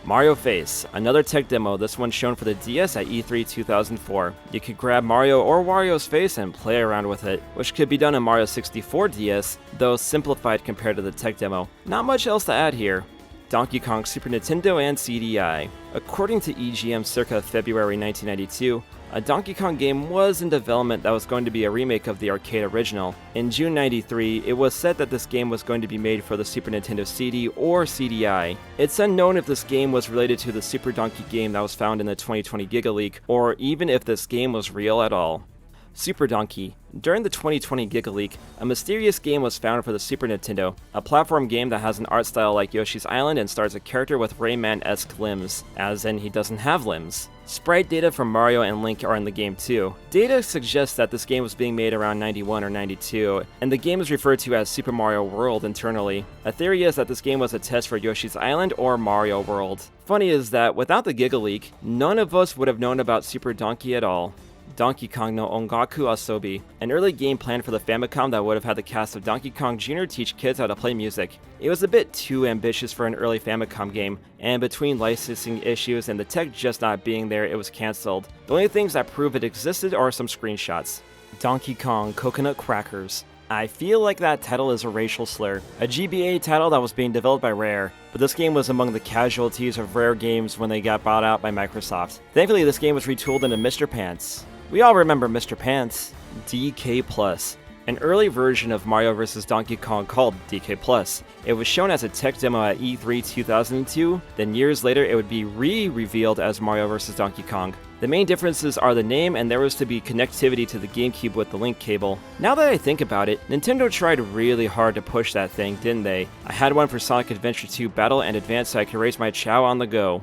Mario Face, another tech demo, this one shown for the DS at E3 2004. You could grab Mario or Wario's face and play around with it, which could be done in Mario 64 DS, though simplified compared to the tech demo. Not much else to add here. Donkey Kong Super Nintendo and CDI. According to EGM circa February 1992, a Donkey Kong game was in development that was going to be a remake of the arcade original. In June 93, it was said that this game was going to be made for the Super Nintendo CD or CDI. It's unknown if this game was related to the Super Donkey game that was found in the 2020 Giga Leak, or even if this game was real at all. Super Donkey. During the 2020 Giga Leak, a mysterious game was found for the Super Nintendo, a platform game that has an art style like Yoshi's Island and stars a character with Rayman-esque limbs, as in he doesn't have limbs. Sprite data from Mario and Link are in the game too. Data suggests that this game was being made around 91 or 92, and the game is referred to as Super Mario World internally. A theory is that this game was a test for Yoshi's Island or Mario World. Funny is that without the Giga Leak, none of us would have known about Super Donkey at all. Donkey Kong no Ongaku Asobi, an early game planned for the Famicom that would have had the cast of Donkey Kong Jr. teach kids how to play music. It was a bit too ambitious for an early Famicom game, and between licensing issues and the tech just not being there, it was cancelled. The only things that prove it existed are some screenshots. Donkey Kong Coconut Crackers. I feel like that title is a racial slur. A GBA title that was being developed by Rare, but this game was among the casualties of Rare games when they got bought out by Microsoft. Thankfully, this game was retooled into Mr. Pants. We all remember Mr. Pants. DK+. An early version of Mario vs. Donkey Kong called DK+. It was shown as a tech demo at E3 2002, then years later it would be re-revealed as Mario vs. Donkey Kong. The main differences are the name, and there was to be connectivity to the GameCube with the link cable. Now that I think about it, Nintendo tried really hard to push that thing, didn't they? I had one for Sonic Adventure 2 Battle and Advance so I could raise my chow on the go.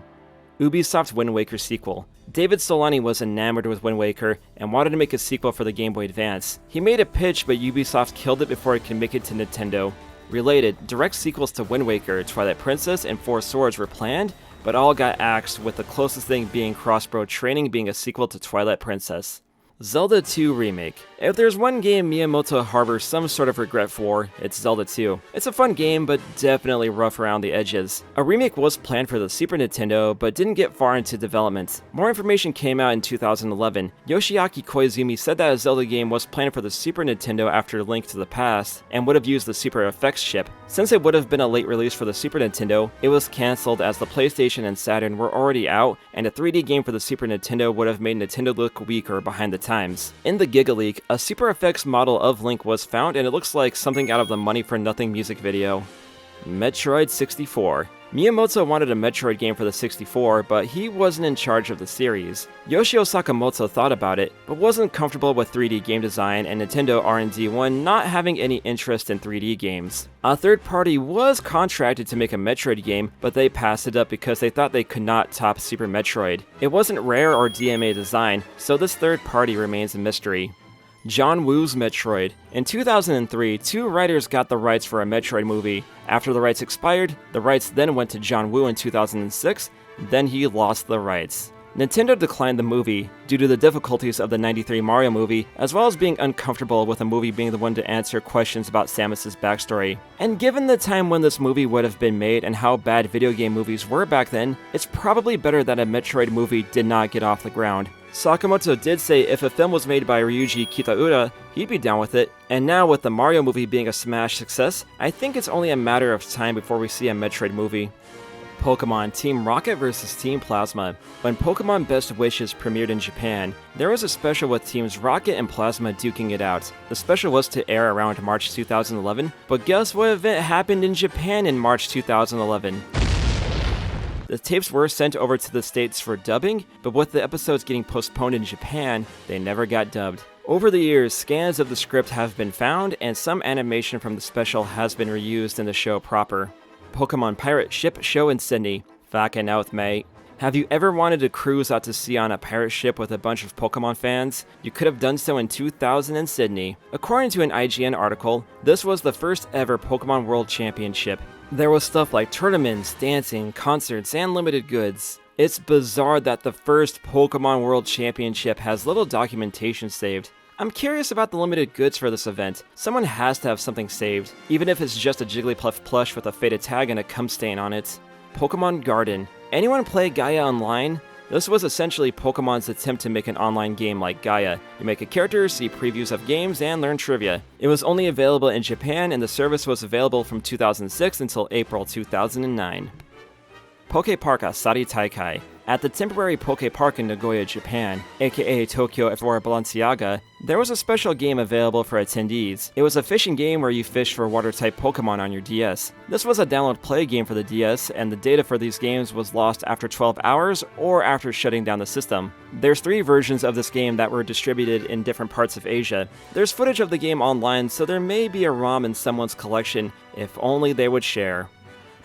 Ubisoft's Wind Waker sequel. David Solani was enamored with Wind Waker and wanted to make a sequel for the Game Boy Advance. He made a pitch, but Ubisoft killed it before it could make it to Nintendo. Related, direct sequels to Wind Waker, Twilight Princess, and Four Swords were planned, but all got axed, with the closest thing being Crossbow Training being a sequel to Twilight Princess. Zelda 2 Remake. If there's one game Miyamoto harbors some sort of regret for, it's Zelda 2. It's a fun game, but definitely rough around the edges. A remake was planned for the Super Nintendo, but didn't get far into development. More information came out in 2011. Yoshiaki Koizumi said that a Zelda game was planned for the Super Nintendo after Link to the Past, and would have used the Super Effects chip. Since it would have been a late release for the Super Nintendo, it was cancelled as the PlayStation and Saturn were already out, and a 3D game for the Super Nintendo would have made Nintendo look weaker behind the times. In the Giga Leak, a Super Effects model of Link was found, and it looks like something out of the Money for Nothing music video. Metroid 64. Miyamoto wanted a Metroid game for the 64, but he wasn't in charge of the series. Yoshio Sakamoto thought about it, but wasn't comfortable with 3D game design and Nintendo R&D 1 not having any interest in 3D games. A third party was contracted to make a Metroid game, but they passed it up because they thought they could not top Super Metroid. It wasn't Rare or DMA design, so this third party remains a mystery. John Woo's Metroid. In 2003, two writers got the rights for a Metroid movie. After the rights expired, the rights then went to John Woo in 2006, then he lost the rights. Nintendo declined the movie due to the difficulties of the '93 Mario movie, as well as being uncomfortable with a movie being the one to answer questions about Samus's backstory. And given the time when this movie would have been made and how bad video game movies were back then, it's probably better that a Metroid movie did not get off the ground. Sakamoto did say if a film was made by Ryuji Kitaura, he'd be down with it, and now with the Mario movie being a smash success, I think it's only a matter of time before we see a Metroid movie. Pokemon Team Rocket vs Team Plasma. When Pokemon Best Wishes premiered in Japan, there was a special with Teams Rocket and Plasma duking it out. The special was to air around March 2011, but guess what event happened in Japan in March 2011? The tapes were sent over to the States for dubbing, but with the episodes getting postponed in Japan, they never got dubbed. Over the years, scans of the script have been found, and some animation from the special has been reused in the show proper. Pokemon Pirate Ship Show in Sydney. Fucking oath, mate. Have you ever wanted to cruise out to sea on a pirate ship with a bunch of Pokemon fans? You could have done so in 2000 in Sydney. According to an IGN article, this was the first ever Pokemon World Championship. There was stuff like tournaments, dancing, concerts, and limited goods. It's bizarre that the first Pokemon World Championship has little documentation saved. I'm curious about the limited goods for this event. Someone has to have something saved, even if it's just a Jigglypuff plush with a faded tag and a cum stain on it. Pokemon Garden. Anyone play Gaia Online? This was essentially Pokemon's attempt to make an online game like Gaia. You make a character, see previews of games, and learn trivia. It was only available in Japan, and the service was available from 2006 until April 2009. Poke Park Asari Taikai. At the temporary Poke Park in Nagoya, Japan, aka Tokyo for Balenciaga, there was a special game available for attendees. It was a fishing game where you fish for water-type Pokemon on your DS. This was a download play game for the DS, and the data for these games was lost after 12 hours or after shutting down the system. There's 3 versions of this game that were distributed in different parts of Asia. There's footage of the game online, so there may be a ROM in someone's collection, if only they would share.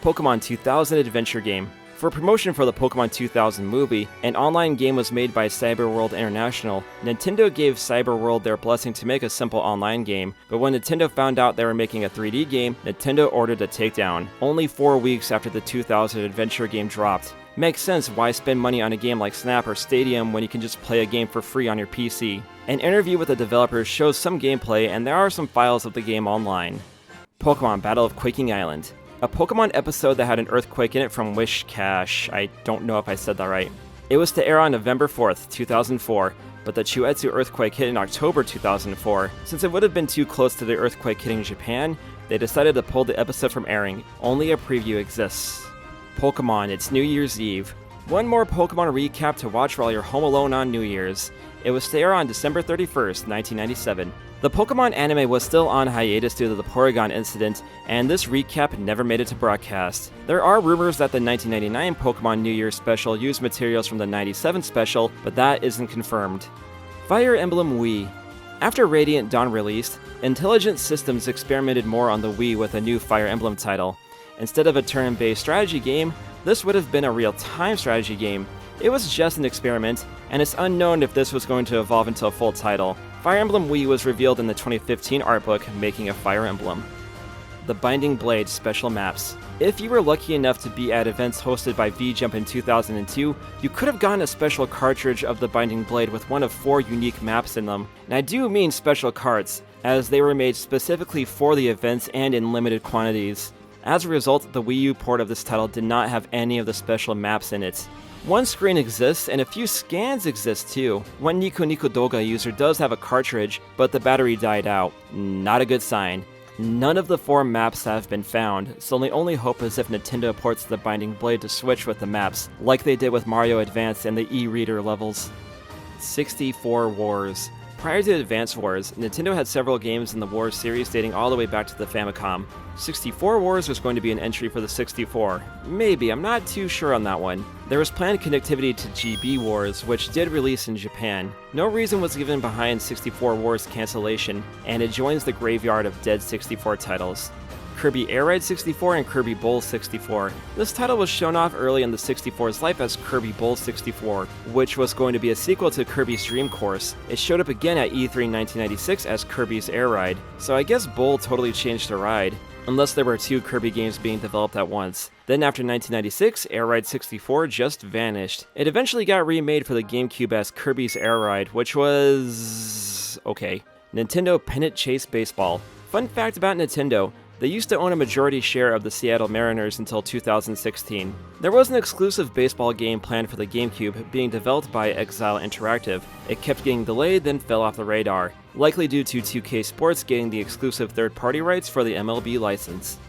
Pokemon 2000 Adventure Game. For promotion for the Pokemon 2000 movie, an online game was made by Cyberworld International. Nintendo gave Cyberworld their blessing to make a simple online game, but when Nintendo found out they were making a 3D game, Nintendo ordered a takedown, only 4 weeks after the 2000 adventure game dropped. Makes sense why spend money on a game like Snap or Stadium when you can just play a game for free on your PC. An interview with the developers shows some gameplay, and there are some files of the game online. Pokemon Battle of Quaking Island. A Pokemon episode that had an earthquake in it from Wishcash. I don't know if I said that right. It was to air on November 4th, 2004, but the Chuetsu earthquake hit in October 2004. Since it would have been too close to the earthquake hitting Japan, they decided to pull the episode from airing. Only a preview exists. Pokemon, it's New Year's Eve. One more Pokemon recap to watch while you're home alone on New Year's. It was to air on December 31st, 1997. The Pokemon anime was still on hiatus due to the Porygon incident, and this recap never made it to broadcast. There are rumors that the 1999 Pokemon New Year special used materials from the 97 special, but that isn't confirmed. Fire Emblem Wii. After Radiant Dawn released, Intelligent Systems experimented more on the Wii with a new Fire Emblem title. Instead of a turn-based strategy game, this would have been a real-time strategy game. It was just an experiment, and it's unknown if this was going to evolve into a full title. Fire Emblem Wii was revealed in the 2015 art book, Making a Fire Emblem. The Binding Blade Special Maps. If you were lucky enough to be at events hosted by V-Jump in 2002, you could have gotten a special cartridge of the Binding Blade with one of 4 unique maps in them. And I do mean special carts, as they were made specifically for the events and in limited quantities. As a result, the Wii U port of this title did not have any of the special maps in it. One screen exists, and a few scans exist too. One Nico Nico Doga user does have a cartridge, but the battery died out. Not a good sign. None of the 4 maps have been found, so the only hope is if Nintendo ports the Binding Blade to Switch with the maps, like they did with Mario Advance and the e-reader levels. 64 Wars. Prior to Advance Wars, Nintendo had several games in the Wars series dating all the way back to the Famicom. 64 Wars was going to be an entry for the 64. Maybe, I'm not too sure on that one. There was planned connectivity to GB Wars, which did release in Japan. No reason was given behind 64 Wars cancellation, and it joins the graveyard of dead 64 titles. Kirby Air Ride 64 and Kirby Bowl 64. This title was shown off early in the 64's life as Kirby Bowl 64, which was going to be a sequel to Kirby's Dream Course. It showed up again at E3 1996 as Kirby's Air Ride, so I guess Bowl totally changed the ride, unless there were 2 Kirby games being developed at once. Then after 1996, Air Ride 64 just vanished. It eventually got remade for the GameCube as Kirby's Air Ride, which was... okay. Nintendo Pennant Chase Baseball. Fun fact about Nintendo, they used to own a majority share of the Seattle Mariners until 2016. There was an exclusive baseball game planned for the GameCube being developed by Exile Interactive. It kept getting delayed, then fell off the radar, likely due to 2K Sports getting the exclusive third-party rights for the MLB license.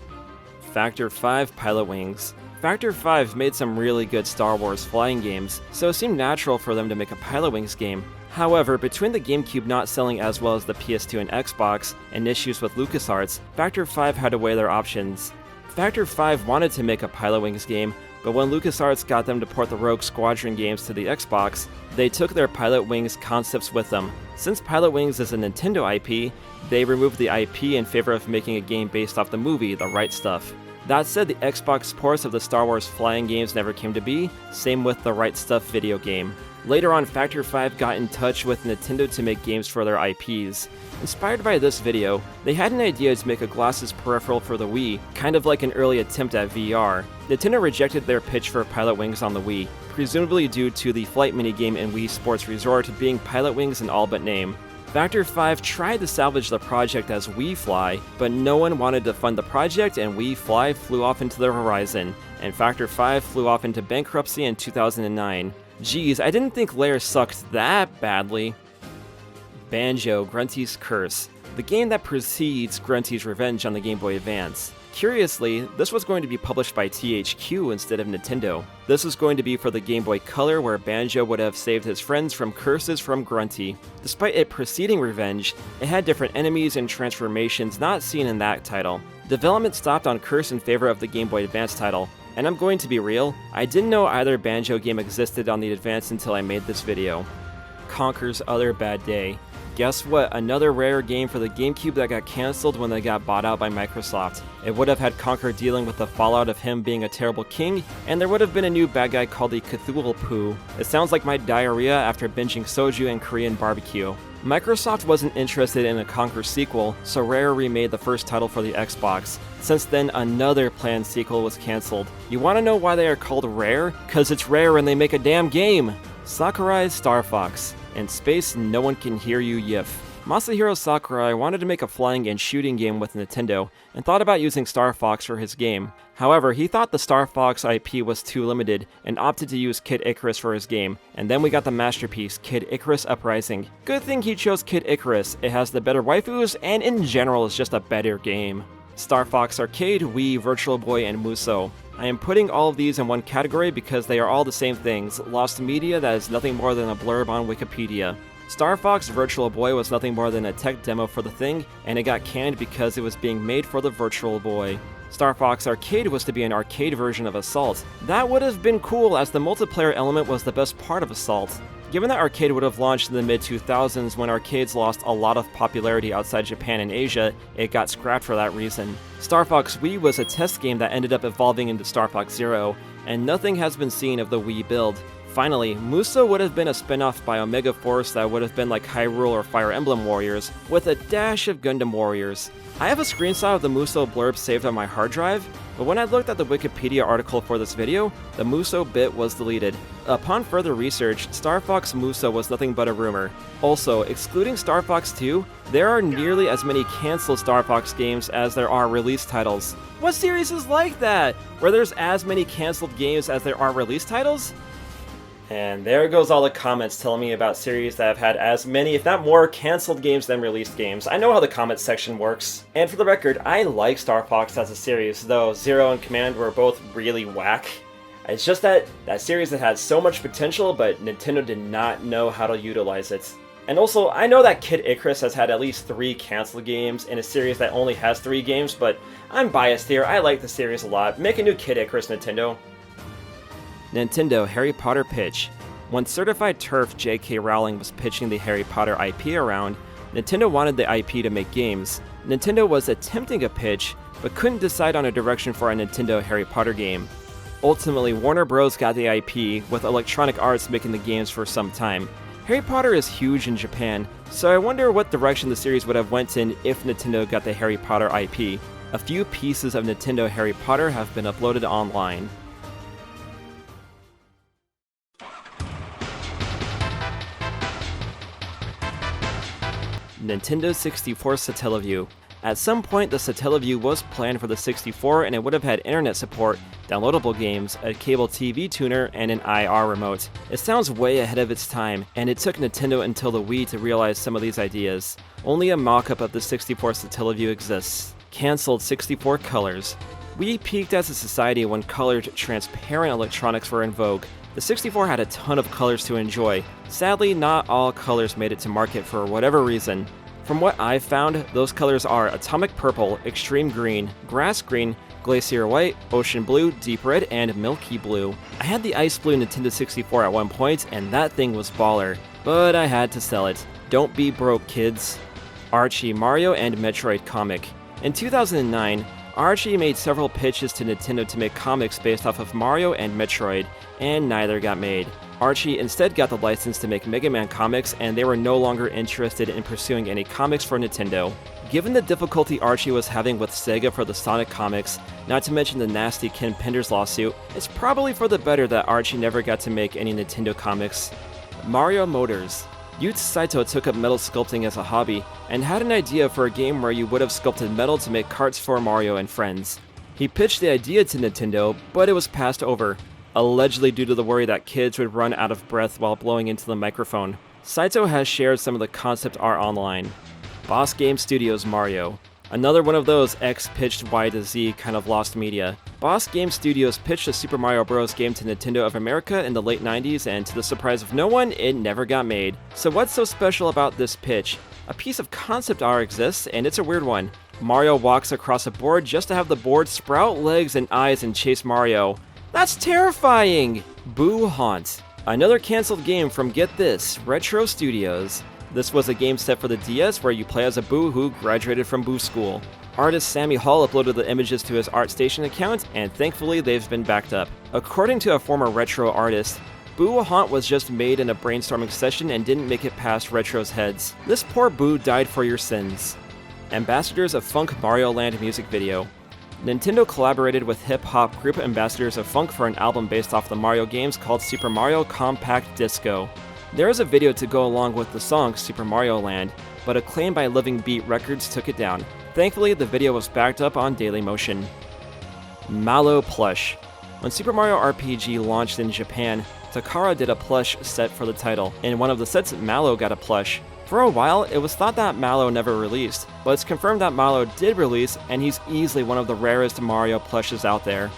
Factor 5 Pilot Wings. Factor 5 made some really good Star Wars flying games, so it seemed natural for them to make a Pilot Wings game. However, between the GameCube not selling as well as the PS2 and Xbox, and issues with LucasArts, Factor 5 had to weigh their options. Factor 5 wanted to make a Pilot Wings game, but when LucasArts got them to port the Rogue Squadron games to the Xbox, they took their Pilot Wings concepts with them. Since Pilot Wings is a Nintendo IP, they removed the IP in favor of making a game based off the movie, The Right Stuff. That said, the Xbox ports of the Star Wars flying games never came to be, same with the Right Stuff video game. Later on, Factor 5 got in touch with Nintendo to make games for their IPs. Inspired by this video, they had an idea to make a glasses peripheral for the Wii, kind of like an early attempt at VR. Nintendo rejected their pitch for Pilot Wings on the Wii, presumably due to the flight minigame in Wii Sports Resort being Pilot Wings in all but name. Factor 5 tried to salvage the project as Wii Fly, but no one wanted to fund the project and Wii Fly flew off into the horizon, and Factor 5 flew off into bankruptcy in 2009. Geez, I didn't think Lair sucked that badly. Banjo, Grunty's Curse, the game that precedes Grunty's Revenge on the Game Boy Advance. Curiously, this was going to be published by THQ instead of Nintendo. This was going to be for the Game Boy Color, where Banjo would have saved his friends from curses from Grunty. Despite it preceding Revenge, it had different enemies and transformations not seen in that title. Development stopped on Curse in favor of the Game Boy Advance title. And I'm going to be real, I didn't know either Banjo game existed on the Advance until I made this video. Conker's Other Bad Day. Guess what? Another rare game for the GameCube that got cancelled when they got bought out by Microsoft. It would have had Conker dealing with the fallout of him being a terrible king, and there would have been a new bad guy called the Cthulhu Poo. It sounds like my diarrhea after binging soju and Korean barbecue. Microsoft wasn't interested in a Conker sequel, so Rare remade the first title for the Xbox. Since then, another planned sequel was cancelled. You wanna know why they are called Rare? Cause it's rare and they make a damn game! Sakurai's Star Fox. In space, no one can hear you yiff. Masahiro Sakurai wanted to make a flying and shooting game with Nintendo, and thought about using Star Fox for his game. However, he thought the Star Fox IP was too limited, and opted to use Kid Icarus for his game, and then we got the masterpiece, Kid Icarus Uprising. Good thing he chose Kid Icarus, it has the better waifus, and in general is just a better game. Star Fox Arcade, Wii, Virtual Boy, and Muso. I am putting all of these in one category because they are all the same things, lost media that is nothing more than a blurb on Wikipedia. Star Fox Virtual Boy was nothing more than a tech demo for the thing, and it got canned because it was being made for the Virtual Boy. Star Fox Arcade was to be an arcade version of Assault. That would have been cool, as the multiplayer element was the best part of Assault. Given that Arcade would have launched in the mid-2000s when arcades lost a lot of popularity outside Japan and Asia, it got scrapped for that reason. Star Fox Wii was a test game that ended up evolving into Star Fox Zero, and nothing has been seen of the Wii build. Finally, Muso would have been a spin-off by Omega Force that would have been like Hyrule or Fire Emblem Warriors, with a dash of Gundam Warriors. I have a screenshot of the Muso blurb saved on my hard drive, but when I looked at the Wikipedia article for this video, the Muso bit was deleted. Upon further research, Star Fox Muso was nothing but a rumor. Also, excluding Star Fox 2, there are nearly as many cancelled Star Fox games as there are release titles. What series is like that, where there's as many cancelled games as there are release titles? And there goes all the comments telling me about series that have had as many, if not more, cancelled games than released games. I know how the comments section works. And for the record, I like Star Fox as a series, though Zero and Command were both really whack. It's just that series that had so much potential, but Nintendo did not know how to utilize it. And also, I know that Kid Icarus has had at least 3 cancelled games in a series that only has 3 games, but I'm biased here. I like the series a lot. Make a new Kid Icarus, Nintendo. Nintendo Harry Potter pitch. When certified TERF J.K. Rowling was pitching the Harry Potter IP around, Nintendo wanted the IP to make games. Nintendo was attempting a pitch, but couldn't decide on a direction for a Nintendo Harry Potter game. Ultimately, Warner Bros. Got the IP, with Electronic Arts making the games for some time. Harry Potter is huge in Japan, so I wonder what direction the series would have went in if Nintendo got the Harry Potter IP. A few pieces of Nintendo Harry Potter have been uploaded online. Nintendo 64 Satellaview. At some point, the Satellaview was planned for the 64 and it would have had internet support, downloadable games, a cable TV tuner, and an IR remote. It sounds way ahead of its time, and it took Nintendo until the Wii to realize some of these ideas. Only a mock-up of the 64 Satellaview exists. Cancelled 64 colors. We peaked as a society when colored, transparent electronics were in vogue. The 64 had a ton of colors to enjoy. Sadly, not all colors made it to market for whatever reason. From what I've found, those colors are Atomic Purple, Extreme Green, Grass Green, Glacier White, Ocean Blue, Deep Red, and Milky Blue. I had the Ice Blue Nintendo 64 at one point, and that thing was baller, but I had to sell it. Don't be broke, kids. Archie, Mario, and Metroid comic. In 2009, Archie made several pitches to Nintendo to make comics based off of Mario and Metroid, and neither got made. Archie instead got the license to make Mega Man comics, and they were no longer interested in pursuing any comics for Nintendo. Given the difficulty Archie was having with Sega for the Sonic comics, not to mention the nasty Ken Penders lawsuit, it's probably for the better that Archie never got to make any Nintendo comics. Mario Motors. Yuta Saito took up metal sculpting as a hobby, and had an idea for a game where you would have sculpted metal to make carts for Mario and friends. He pitched the idea to Nintendo, but it was passed over, allegedly due to the worry that kids would run out of breath while blowing into the microphone. Saito has shared some of the concept art online. Boss Game Studios Mario. Another one of those X-pitched Y to Z kind of lost media. Boss Game Studios pitched a Super Mario Bros. Game to Nintendo of America in the late 90s, and to the surprise of no one, it never got made. So what's so special about this pitch? A piece of concept art exists, and it's a weird one. Mario walks across a board just to have the board sprout legs and eyes and chase Mario. That's terrifying! Boo Haunt. Another cancelled game from, get this, Retro Studios. This was a game set for the DS where you play as a Boo who graduated from Boo School. Artist Sammy Hall uploaded the images to his ArtStation account, and thankfully they've been backed up. According to a former Retro artist, Boo Haunt was just made in a brainstorming session and didn't make it past Retro's heads. This poor Boo died for your sins. Ambassadors of Funk Mario Land music video. Nintendo collaborated with hip-hop group Ambassadors of Funk for an album based off the Mario games called Super Mario Compact Disco. There is a video to go along with the song Super Mario Land, but a claim by Living Beat Records took it down. Thankfully, the video was backed up on Dailymotion. Mallow Plush. When Super Mario RPG launched in Japan, Takara did a plush set for the title. In one of the sets, Mallow got a plush. For a while, it was thought that Mallow never released, but it's confirmed that Mallow did release, and he's easily one of the rarest Mario plushes out there.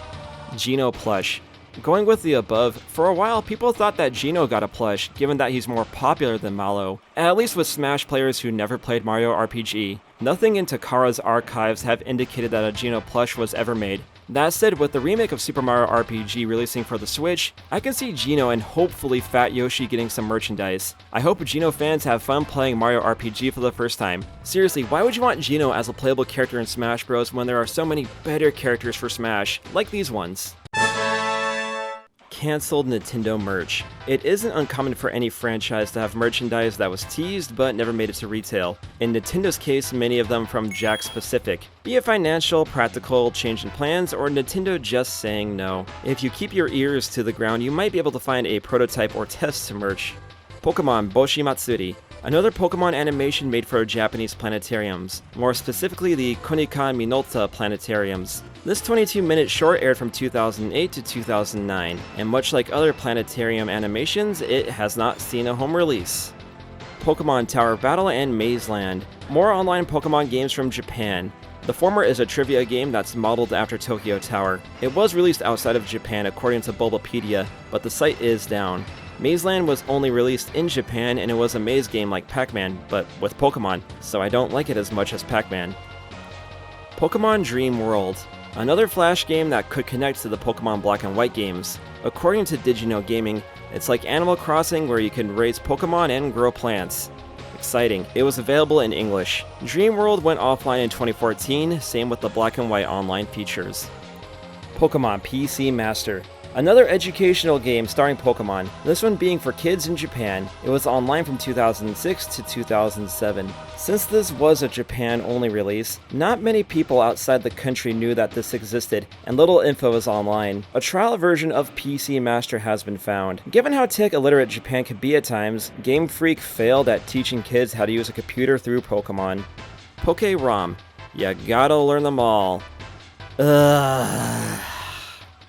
Geno Plush. Going with the above, for a while people thought that Geno got a plush, given that he's more popular than Mallow, at least with Smash players who never played Mario RPG. Nothing in Takara's archives have indicated that a Geno plush was ever made. That said, with the remake of Super Mario RPG releasing for the Switch, I can see Geno and hopefully Fat Yoshi getting some merchandise. I hope Geno fans have fun playing Mario RPG for the first time. Seriously, why would you want Geno as a playable character in Smash Bros. When there are so many better characters for Smash, like these ones? Cancelled Nintendo merch. It isn't uncommon for any franchise to have merchandise that was teased but never made it to retail. In Nintendo's case, many of them from Jakks Pacific. Be it financial, practical, change in plans, or Nintendo just saying no. If you keep your ears to the ground, you might be able to find a prototype or test merch. Pokemon Boshi Matsuri. Another Pokemon animation made for Japanese planetariums, more specifically the Konica Minolta planetariums. This 22-minute short aired from 2008 to 2009, and much like other planetarium animations, it has not seen a home release. Pokemon Tower Battle and Maze Land. More online Pokemon games from Japan. The former is a trivia game that's modeled after Tokyo Tower. It was released outside of Japan according to Bulbapedia, but the site is down. Maze Land was only released in Japan, and it was a maze game like Pac-Man, but with Pokemon, so I don't like it as much as Pac-Man. Pokemon Dream World. Another Flash game that could connect to the Pokemon Black and White games. According to Digino Gaming, it's like Animal Crossing where you can raise Pokemon and grow plants. Exciting. It was available in English. Dream World went offline in 2014, same with the Black and White online features. Pokemon PC Master. Another educational game starring Pokemon, this one being for kids in Japan. It was online from 2006 to 2007. Since this was a Japan-only release, not many people outside the country knew that this existed, and little info is online. A trial version of PC Master has been found. Given how tech-illiterate Japan can be at times, Game Freak failed at teaching kids how to use a computer through Pokemon. Poké-ROM. You gotta learn them all. Ugh.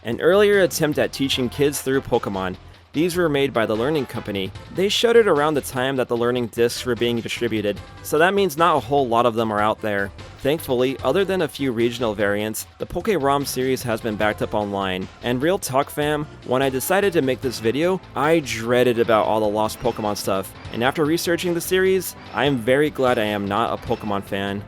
An earlier attempt at teaching kids through Pokemon. These were made by the Learning Company. They showed around the time that the Learning Discs were being distributed, so that means not a whole lot of them are out there. Thankfully, other than a few regional variants, the Poké-ROM series has been backed up online. And real talk fam, when I decided to make this video, I dreaded about all the lost Pokemon stuff, and after researching the series, I am very glad I am not a Pokemon fan.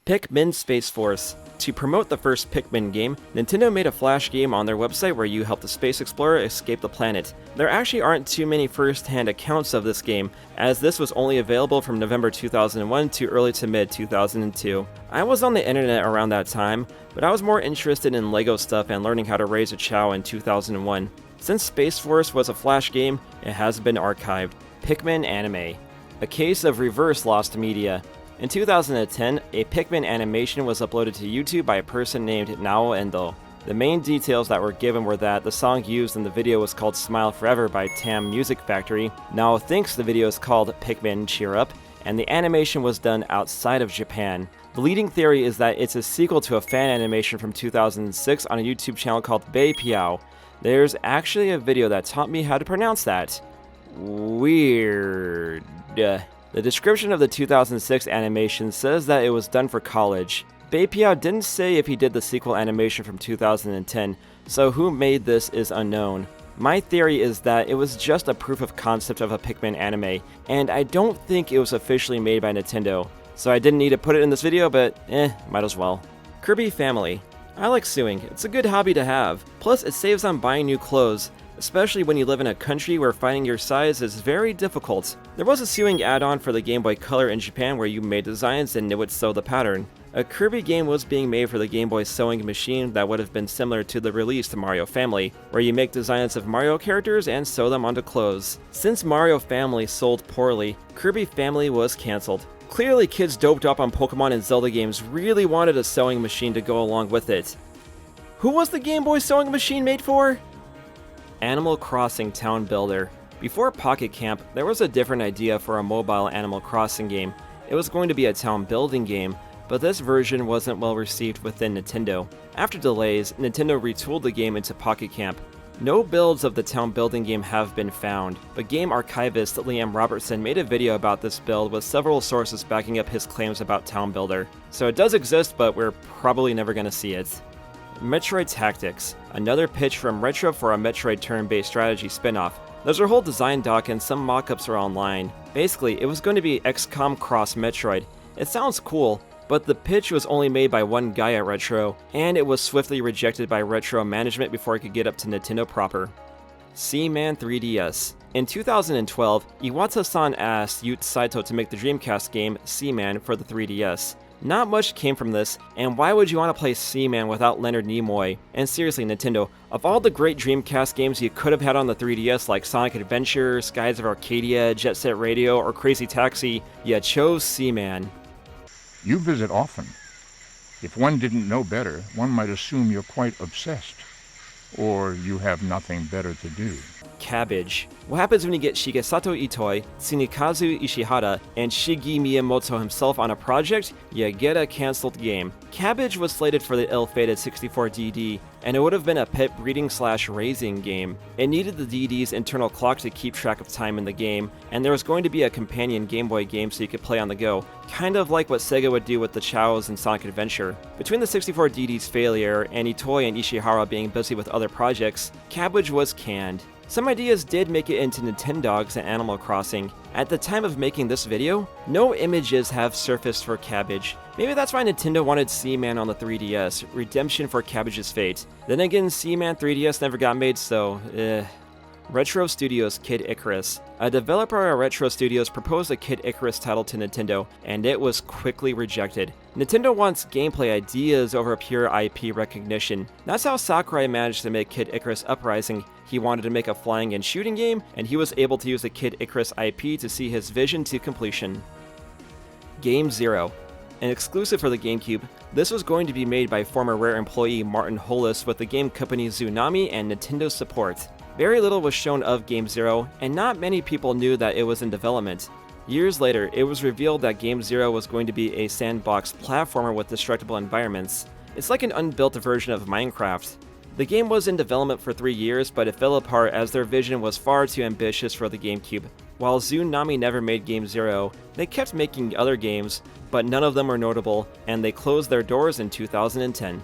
Pikmin Space Force. To promote the first Pikmin game, Nintendo made a flash game on their website where you help the space explorer escape the planet. There actually aren't too many first-hand accounts of this game, as this was only available from November 2001 to early to mid 2002. I was on the internet around that time, but I was more interested in LEGO stuff and learning how to raise a Chow in 2001. Since Space Force was a flash game, it has been archived. Pikmin Anime. A case of reverse lost media. In 2010, a Pikmin animation was uploaded to YouTube by a person named Nao Endo. The main details that were given were that the song used in the video was called Smile Forever by Tam Music Factory. Nao thinks the video is called Pikmin Cheer Up, and the animation was done outside of Japan. The leading theory is that it's a sequel to a fan animation from 2006 on a YouTube channel called Bei Piao. There's actually a video that taught me how to pronounce that. Weird. The description of the 2006 animation says that it was done for college. Bei Piao didn't say if he did the sequel animation from 2010, so who made this is unknown. My theory is that it was just a proof of concept of a Pikmin anime, and I don't think it was officially made by Nintendo. So I didn't need to put it in this video, but might as well. Kirby Family. I like sewing, it's a good hobby to have. Plus it saves on buying new clothes, especially when you live in a country where finding your size is very difficult. There was a sewing add-on for the Game Boy Color in Japan where you made designs and it would sew the pattern. A Kirby game was being made for the Game Boy sewing machine that would have been similar to the released Mario Family, where you make designs of Mario characters and sew them onto clothes. Since Mario Family sold poorly, Kirby Family was cancelled. Clearly kids doped up on Pokemon and Zelda games really wanted a sewing machine to go along with it. Who was the Game Boy sewing machine made for? Animal Crossing Town Builder. Before Pocket Camp, there was a different idea for a mobile Animal Crossing game. It was going to be a town building game, but this version wasn't well received within Nintendo. After delays, Nintendo retooled the game into Pocket Camp. No builds of the town building game have been found, but game archivist Liam Robertson made a video about this build with several sources backing up his claims about Town Builder. So it does exist, but we're probably never gonna see it. Metroid Tactics, another pitch from Retro for a Metroid turn-based strategy spin-off. There's a whole design doc and some mock-ups are online. Basically, it was going to be XCOM Cross Metroid. It sounds cool, but the pitch was only made by one guy at Retro, and it was swiftly rejected by Retro management before it could get up to Nintendo proper. Seaman 3DS. In 2012, Iwata-san asked Yut Saito to make the Dreamcast game Seaman for the 3DS. Not much came from this, and why would you want to play Seaman without Leonard Nimoy? And seriously, Nintendo, of all the great Dreamcast games you could have had on the 3DS like Sonic Adventure, Skies of Arcadia, Jet Set Radio, or Crazy Taxi, you chose Seaman. You visit often. If one didn't know better, one might assume you're quite obsessed. Or you have nothing better to do. Cabbage. What happens when you get Shigesato Itoi, Tsunekazu Ishihara, and Shigi Miyamoto himself on a project? You get a cancelled game. Cabbage was slated for the ill-fated 64DD, and it would have been a pet breeding/raising game. It needed the DD's internal clock to keep track of time in the game, and there was going to be a companion Game Boy game so you could play on the go, kind of like what Sega would do with the Chows in Sonic Adventure. Between the 64DD's failure and Itoi and Ishihara being busy with other projects, Cabbage was canned. Some ideas did make it into Nintendogs and Animal Crossing. At the time of making this video, no images have surfaced for Cabbage. Maybe that's why Nintendo wanted Seaman on the 3DS, redemption for Cabbage's fate. Then again, Seaman 3DS never got made, so Retro Studios' Kid Icarus. A developer at Retro Studios proposed a Kid Icarus title to Nintendo, and it was quickly rejected. Nintendo wants gameplay ideas over pure IP recognition. That's how Sakurai managed to make Kid Icarus Uprising. He wanted to make a flying and shooting game, and he was able to use the Kid Icarus IP to see his vision to completion. Game Zero. An exclusive for the GameCube, this was going to be made by former Rare employee Martin Hollis with the game company Zoonami and Nintendo support. Very little was shown of Game Zero, and not many people knew that it was in development. Years later, it was revealed that Game Zero was going to be a sandbox platformer with destructible environments. It's like an unbuilt version of Minecraft. The game was in development for 3 years, but it fell apart as their vision was far too ambitious for the GameCube. While Zoonami never made Game Zero, they kept making other games, but none of them were notable, and they closed their doors in 2010.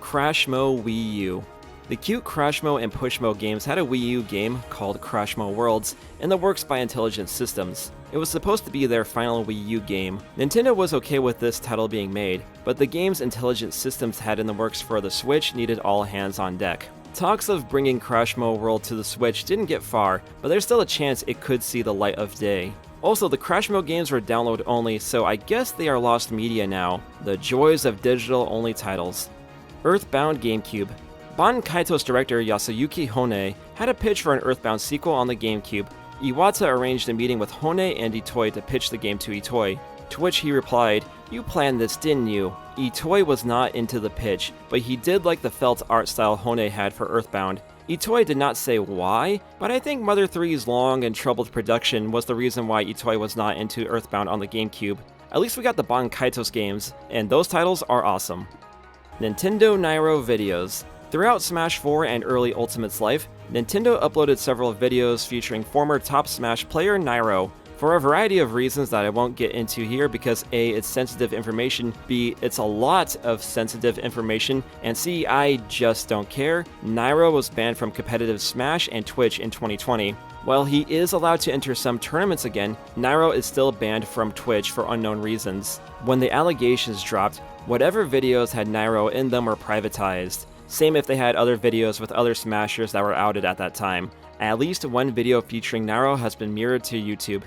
Crashmo Wii U. The cute Crashmo and Pushmo games had a Wii U game called Crashmo Worlds in the works by Intelligent Systems. It was supposed to be their final Wii U game. Nintendo was okay with this title being made, but the game's intelligent systems had in the works for the Switch needed all hands on deck. Talks of bringing Crashmo World to the Switch didn't get far, but there's still a chance it could see the light of day. Also, the Crashmo games were download only, so I guess they are lost media now. The joys of digital-only titles. Earthbound GameCube. Ban Kaito's director Yasuyuki Hone had a pitch for an Earthbound sequel on the GameCube. Iwata arranged a meeting with Hone and Itoi to pitch the game to Itoi, to which he replied, "You planned this, didn't you?" Itoi was not into the pitch, but he did like the felt art style Hone had for Earthbound. Itoi did not say why, but I think Mother 3's long and troubled production was the reason why Itoi was not into Earthbound on the GameCube. At least we got the Ban Kaitos games, and those titles are awesome. Nintendo Nairo videos. Throughout Smash 4 and early Ultimate's life, Nintendo uploaded several videos featuring former top Smash player Nairo. For a variety of reasons that I won't get into here because A, it's sensitive information, B, it's a lot of sensitive information, and C, I just don't care, Nairo was banned from competitive Smash and Twitch in 2020. While he is allowed to enter some tournaments again, Nairo is still banned from Twitch for unknown reasons. When the allegations dropped, whatever videos had Nairo in them were privatized. Same if they had other videos with other Smashers that were outed at that time. At least one video featuring Nairo has been mirrored to YouTube.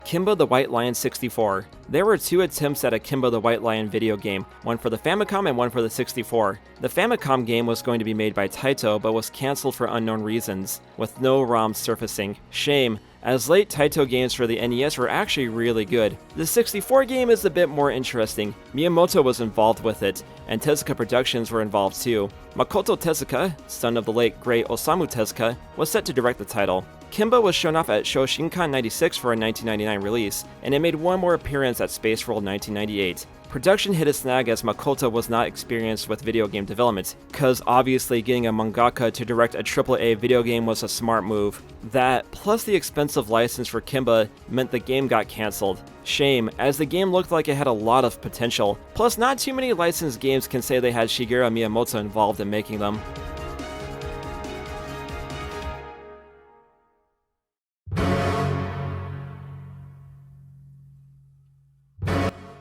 Kimba the White Lion 64. There were two attempts at a Kimba the White Lion video game, one for the Famicom and one for the 64. The Famicom game was going to be made by Taito but was cancelled for unknown reasons, with no ROM surfacing. Shame, as late Taito games for the NES were actually really good. The 64 game is a bit more interesting. Miyamoto was involved with it, and Tezuka Productions were involved too. Makoto Tezuka, son of the late great Osamu Tezuka, was set to direct the title. Kimba was shown off at Shoshinkan 96 for a 1999 release, and it made one more appearance at Space World 1998. Production hit a snag as Makoto was not experienced with video game development, cause obviously getting a mangaka to direct a AAA video game was a smart move. That, plus the expensive license for Kimba, meant the game got cancelled. Shame, as the game looked like it had a lot of potential, plus not too many licensed games can say they had Shigeru Miyamoto involved in making them.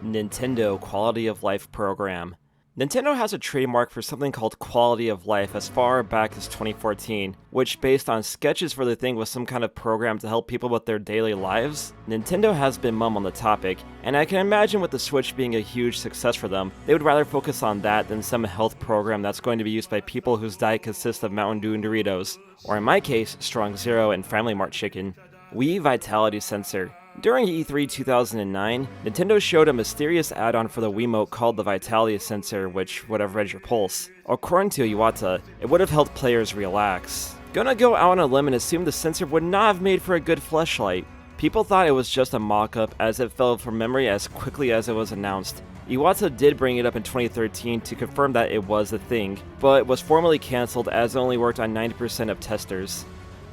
Nintendo Quality of Life Program. Nintendo has a trademark for something called Quality of Life as far back as 2014, which based on sketches for the thing was some kind of program to help people with their daily lives. Nintendo has been mum on the topic, and I can imagine with the Switch being a huge success for them, they would rather focus on that than some health program that's going to be used by people whose diet consists of Mountain Dew and Doritos, or in my case, Strong Zero and Family Mart chicken. Wii Vitality Sensor. During E3 2009, Nintendo showed a mysterious add-on for the Wiimote called the Vitality Sensor, which would have read your pulse. According to Iwata, it would have helped players relax. Gonna go out on a limb and assume the sensor would not have made for a good fleshlight. People thought it was just a mock-up as it fell from memory as quickly as it was announced. Iwata did bring it up in 2013 to confirm that it was a thing, but was formally cancelled as it only worked on 90% of testers.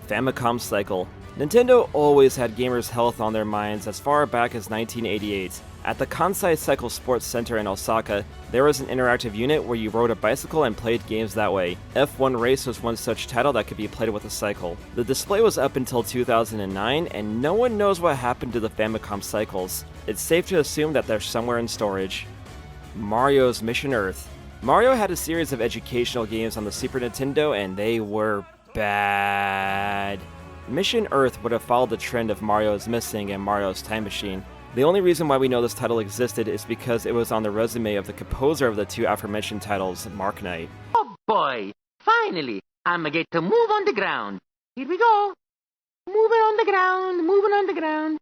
Famicom Cycle. Nintendo always had gamers' health on their minds as far back as 1988. At the Kansai Cycle Sports Center in Osaka, there was an interactive unit where you rode a bicycle and played games that way. F1 Race was one such title that could be played with a cycle. The display was up until 2009, and no one knows what happened to the Famicom cycles. It's safe to assume that they're somewhere in storage. Mario's Mission Earth. Mario had a series of educational games on the Super Nintendo, and they were bad. Mission Earth would have followed the trend of Mario's Missing and Mario's Time Machine. The only reason why we know this title existed is because it was on the resume of the composer of the two aforementioned titles, Mark Knight. Oh boy, finally, I'ma get to move on the ground. Here we go. Moving on the ground, moving on the ground.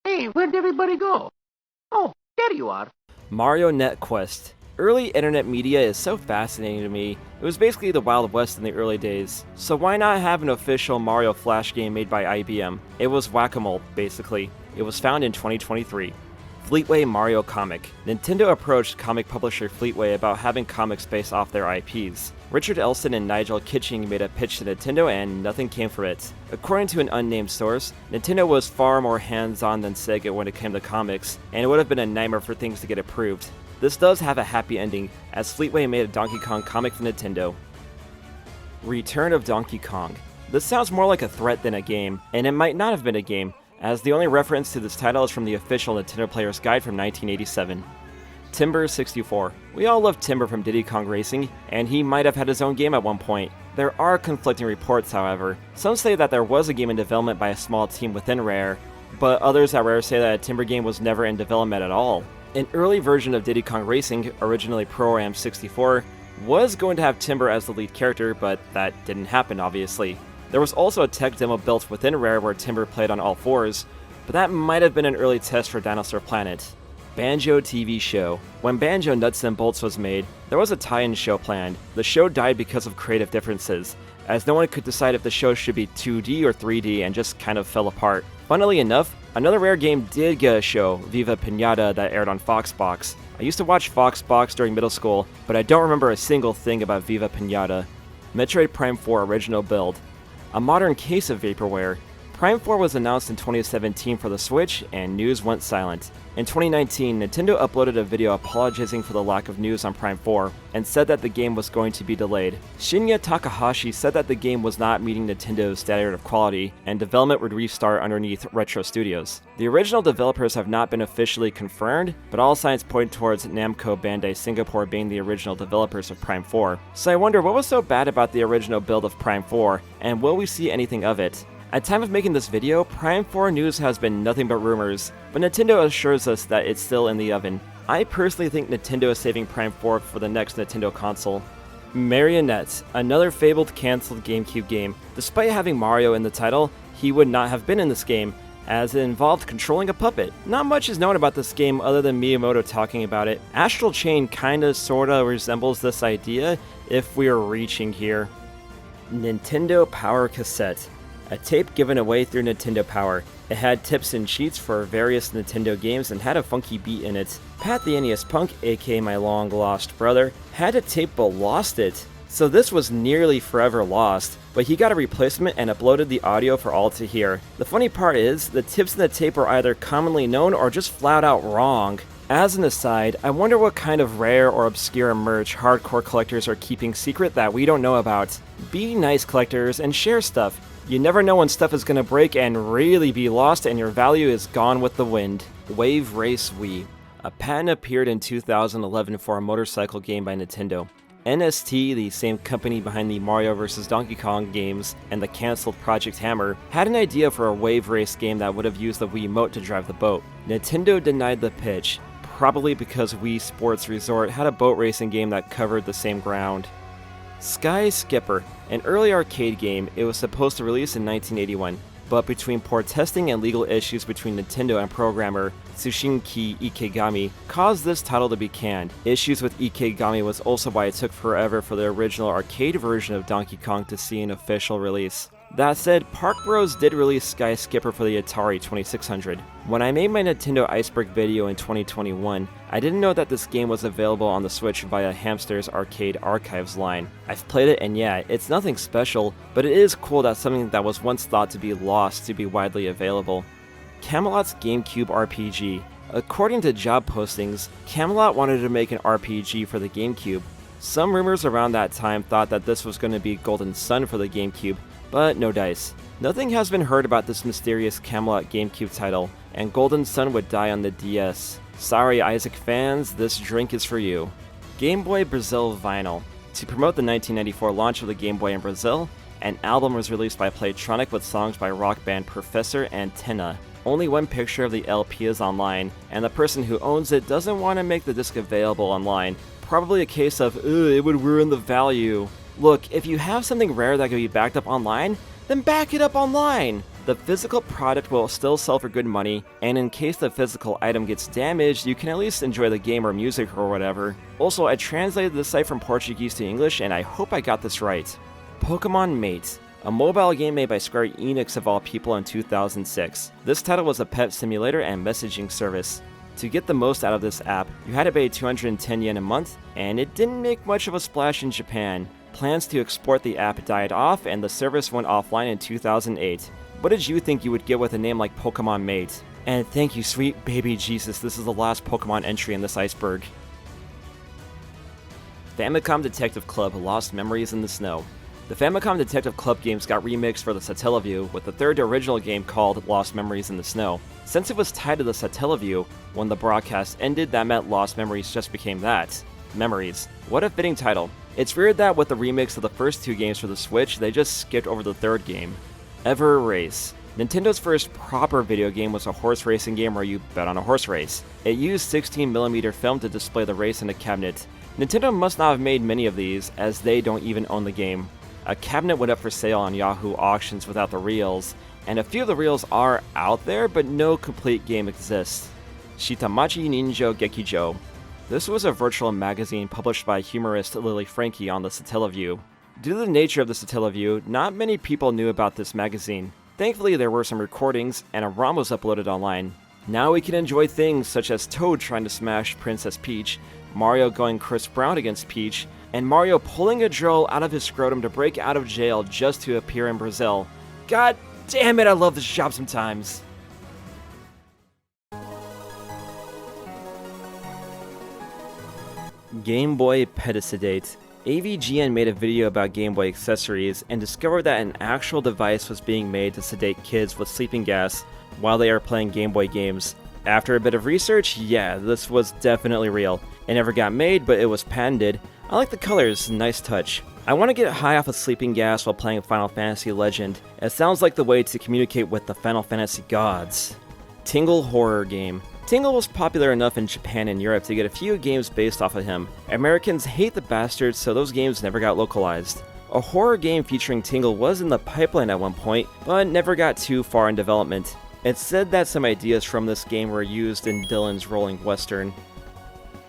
Hey, where'd everybody go? Oh, there you are. Mario Net Quest. Early internet media is so fascinating to me. It was basically the Wild West in the early days, so why not have an official Mario Flash game made by IBM? It was whack-a-mole, basically. It was found in 2023. Fleetway Mario Comic. Nintendo approached comic publisher Fleetway about having comics based off their IPs. Richard Elson and Nigel Kitching made a pitch to Nintendo and nothing came from it. According to an unnamed source, Nintendo was far more hands-on than Sega when it came to comics, and it would have been a nightmare for things to get approved. This does have a happy ending, as Fleetway made a Donkey Kong comic for Nintendo. Return of Donkey Kong. This sounds more like a threat than a game, and it might not have been a game, as the only reference to this title is from the official Nintendo Player's Guide from 1987. Timber 64. We all love Timber from Diddy Kong Racing, and he might have had his own game at one point. There are conflicting reports, however. Some say that there was a game in development by a small team within Rare, but others at Rare say that a Timber game was never in development at all. An early version of Diddy Kong Racing, originally Pro-Am 64, was going to have Timber as the lead character, but that didn't happen, obviously. There was also a tech demo built within Rare where Timber played on all fours, but that might have been an early test for Dinosaur Planet. Banjo TV show. When Banjo Nuts and Bolts was made, there was a tie-in show planned. The show died because of creative differences, as no one could decide if the show should be 2D or 3D and just kind of fell apart. Funnily enough, another Rare game did get a show, Viva Pinata, that aired on Foxbox. I used to watch Foxbox during middle school, but I don't remember a single thing about Viva Pinata. Metroid Prime 4 original build. A modern case of vaporware. Prime 4 was announced in 2017 for the Switch, and news went silent. In 2019, Nintendo uploaded a video apologizing for the lack of news on Prime 4, and said that the game was going to be delayed. Shinya Takahashi said that the game was not meeting Nintendo's standard of quality, and development would restart underneath Retro Studios. The original developers have not been officially confirmed, but all signs point towards Namco Bandai Singapore being the original developers of Prime 4. So I wonder what was so bad about the original build of Prime 4, and will we see anything of it? At time of making this video, Prime 4 news has been nothing but rumors, but Nintendo assures us that it's still in the oven. I personally think Nintendo is saving Prime 4 for the next Nintendo console. Marionette, another fabled cancelled GameCube game. Despite having Mario in the title, he would not have been in this game, as it involved controlling a puppet. Not much is known about this game other than Miyamoto talking about it. Astral Chain kinda sorta resembles this idea, if we're reaching here. Nintendo Power Cassette. A tape given away through Nintendo Power. It had tips and cheats for various Nintendo games and had a funky beat in it. Pat the NES Punk, aka my long lost brother, had a tape but lost it. So this was nearly forever lost, but he got a replacement and uploaded the audio for all to hear. The funny part is, the tips in the tape are either commonly known or just flat out wrong. As an aside, I wonder what kind of rare or obscure merch hardcore collectors are keeping secret that we don't know about. Be nice, collectors, and share stuff. You never know when stuff is gonna break and really be lost and your value is gone with the wind. Wave Race Wii. A patent appeared in 2011 for a motorcycle game by Nintendo. NST, the same company behind the Mario vs. Donkey Kong games and the cancelled Project Hammer, had an idea for a wave race game that would have used the Wiimote to drive the boat. Nintendo denied the pitch, probably because Wii Sports Resort had a boat racing game that covered the same ground. Sky Skipper, an early arcade game. It was supposed to release in 1981, but between poor testing and legal issues between Nintendo and programmer Tsushinki Ikegami caused this title to be canned. Issues with Ikegami was also why it took forever for the original arcade version of Donkey Kong to see an official release. That said, Park Bros did release Sky Skipper for the Atari 2600. When I made my Nintendo Iceberg video in 2021, I didn't know that this game was available on the Switch via Hamster's Arcade Archives line. I've played it and yeah, it's nothing special, but it is cool that something that was once thought to be lost to be widely available. Camelot's GameCube RPG. According to job postings, Camelot wanted to make an RPG for the GameCube. Some rumors around that time thought that this was going to be Golden Sun for the GameCube, but no dice. Nothing has been heard about this mysterious Camelot GameCube title, and Golden Sun would die on the DS. Sorry Isaac fans, this drink is for you. Game Boy Brazil Vinyl. To promote the 1994 launch of the Game Boy in Brazil, an album was released by Playtronic with songs by rock band Professor Antenna. Only one picture of the LP is online, and the person who owns it doesn't want to make the disc available online. Probably a case of, it would ruin the value. Look, if you have something rare that can be backed up online, then back it up online! The physical product will still sell for good money, and in case the physical item gets damaged, you can at least enjoy the game or music or whatever. Also, I translated the site from Portuguese to English, and I hope I got this right. Pokemon Mate. A mobile game made by Square Enix of all people in 2006. This title was a pet simulator and messaging service. To get the most out of this app, you had to pay 210 yen a month, and it didn't make much of a splash in Japan. Plans to export the app died off, and the service went offline in 2008. What did you think you would get with a name like Pokemon Mate? And thank you, sweet baby Jesus, this is the last Pokemon entry in this iceberg. Famicom Detective Club Lost Memories in the Snow. The Famicom Detective Club games got remixed for the Satellaview, with the third original game called Lost Memories in the Snow. Since it was tied to the Satellaview, when the broadcast ended, that meant Lost Memories just became that. Memories. What a fitting title. It's weird that with the remix of the first two games for the Switch, they just skipped over the third game. Ever Race. Nintendo's first proper video game was a horse racing game where you bet on a horse race. It used 16mm film to display the race in a cabinet. Nintendo must not have made many of these, as they don't even own the game. A cabinet went up for sale on Yahoo Auctions without the reels, and a few of the reels are out there, but no complete game exists. Shitamachi Ninjo Gekijo. This was a virtual magazine published by humorist Lily Frankie on the Satellaview. Due to the nature of the Satellaview, not many people knew about this magazine. Thankfully, there were some recordings, and a ROM was uploaded online. Now we can enjoy things such as Toad trying to smash Princess Peach, Mario going Chris Brown against Peach, and Mario pulling a drill out of his scrotum to break out of jail just to appear in Brazil. God damn it, I love this job sometimes. Game Boy Pedicidate. AVGN made a video about Game Boy accessories and discovered that an actual device was being made to sedate kids with sleeping gas while they are playing Game Boy games. After a bit of research, yeah, this was definitely real. It never got made, but it was patented. I like the colors, nice touch. I want to get high off of sleeping gas while playing Final Fantasy Legend. It sounds like the way to communicate with the Final Fantasy gods. Tingle horror game. Tingle was popular enough in Japan and Europe to get a few games based off of him. Americans hate the bastard, so those games never got localized. A horror game featuring Tingle was in the pipeline at one point, but never got too far in development. It's said that some ideas from this game were used in Dylan's Rolling Western.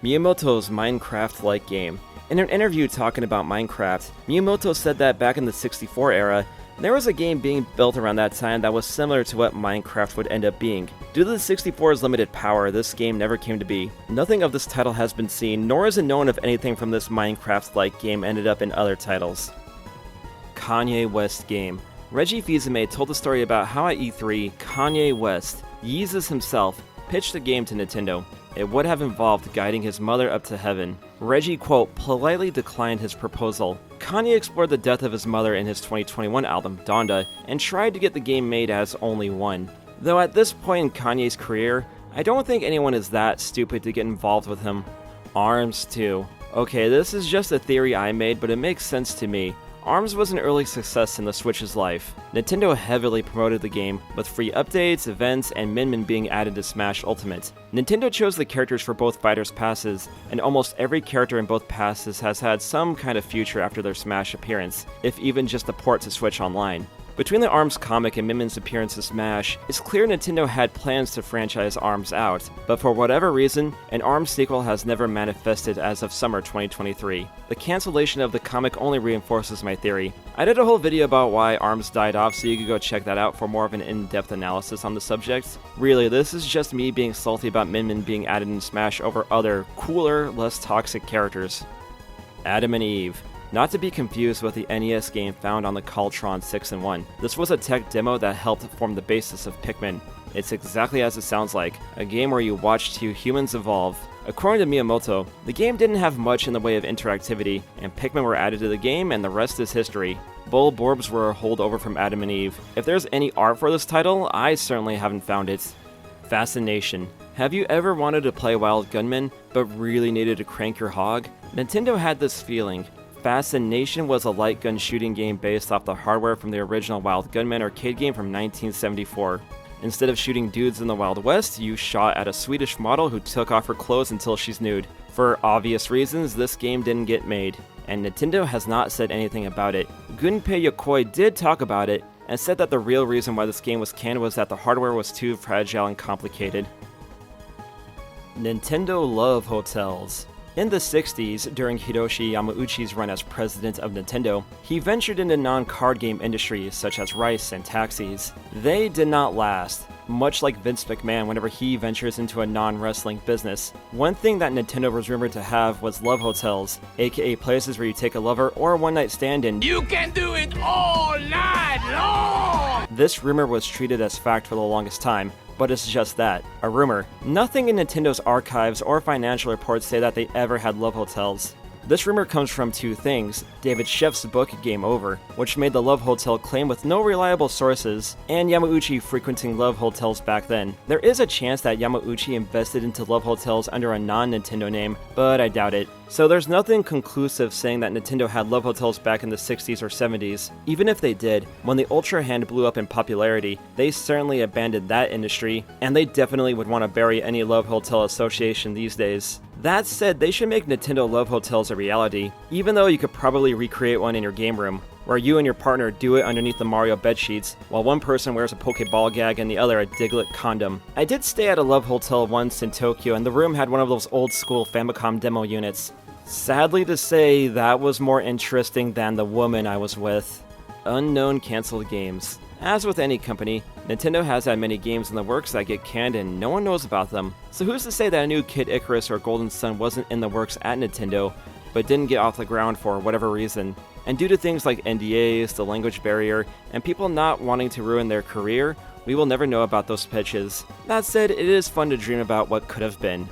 Miyamoto's Minecraft-like game. In an interview talking about Minecraft, Miyamoto said that back in the 64 era, there was a game being built around that time that was similar to what Minecraft would end up being. Due to the 64's limited power, this game never came to be. Nothing of this title has been seen, nor is it known if anything from this Minecraft-like game ended up in other titles. Kanye West game. Reggie Fils-Aimé told the story about how at E3, Kanye West, Yeezus himself, pitched the game to Nintendo. It would have involved guiding his mother up to heaven. Reggie, quote, politely declined his proposal. Kanye explored the death of his mother in his 2021 album, Donda, and tried to get the game made as only one. Though at this point in Kanye's career, I don't think anyone is that stupid to get involved with him. ARMS 2. Okay, this is just a theory I made, but it makes sense to me. ARMS was an early success in the Switch's life. Nintendo heavily promoted the game, with free updates, events, and Min Min being added to Smash Ultimate. Nintendo chose the characters for both fighters' passes, and almost every character in both passes has had some kind of future after their Smash appearance, if even just a port to Switch Online. Between the ARMS comic and Min Min's appearance in Smash, it's clear Nintendo had plans to franchise ARMS out, but for whatever reason, an ARMS sequel has never manifested as of summer 2023. The cancellation of the comic only reinforces my theory. I did a whole video about why ARMS died off, so you could go check that out for more of an in-depth analysis on the subject. Really, this is just me being salty about Min Min being added in Smash over other, cooler, less toxic characters. Adam and Eve. Not to be confused with the NES game found on the Caltron 6-in-1. This was a tech demo that helped form the basis of Pikmin. It's exactly as it sounds like, a game where you watch two humans evolve. According to Miyamoto, the game didn't have much in the way of interactivity, and Pikmin were added to the game and the rest is history. Bull Borbs were a holdover from Adam and Eve. If there's any art for this title, I certainly haven't found it. Fascination. Have you ever wanted to play Wild Gunman, but really needed to crank your hog? Nintendo had this feeling. Fascination was a light gun shooting game based off the hardware from the original Wild Gunman arcade game from 1974. Instead of shooting dudes in the Wild West, you shot at a Swedish model who took off her clothes until she's nude. For obvious reasons, this game didn't get made, and Nintendo has not said anything about it. Gunpei Yokoi did talk about it, and said that the real reason why this game was canned was that the hardware was too fragile and complicated. Nintendo Love Hotels. In the 60s, during Hiroshi Yamauchi's run as president of Nintendo, he ventured into non-card game industries such as rice and taxis. They did not last, much like Vince McMahon whenever he ventures into a non-wrestling business. One thing that Nintendo was rumored to have was love hotels, aka places where you take a lover or a one-night stand in. You can do it all night long! This rumor was treated as fact for the longest time, but it's just that, a rumor. Nothing in Nintendo's archives or financial reports say that they ever had love hotels. This rumor comes from two things: David Sheff's book Game Over, which made the Love Hotel claim with no reliable sources, and Yamauchi frequenting Love Hotels back then. There is a chance that Yamauchi invested into Love Hotels under a non-Nintendo name, but I doubt it. So there's nothing conclusive saying that Nintendo had Love Hotels back in the 60s or 70s. Even if they did, when the Ultra Hand blew up in popularity, they certainly abandoned that industry, and they definitely would want to bury any Love Hotel association these days. That said, they should make Nintendo Love Hotels a reality, even though you could probably recreate one in your game room, where you and your partner do it underneath the Mario bedsheets, while one person wears a Pokeball gag and the other a Diglett condom. I did stay at a Love Hotel once in Tokyo, and the room had one of those old school Famicom demo units. Sadly to say, that was more interesting than the woman I was with. Unknown canceled games. As with any company, Nintendo has had many games in the works that get canned and no one knows about them. So who's to say that a new Kid Icarus or Golden Sun wasn't in the works at Nintendo, but didn't get off the ground for whatever reason? And due to things like NDAs, the language barrier, and people not wanting to ruin their career, we will never know about those pitches. That said, it is fun to dream about what could have been.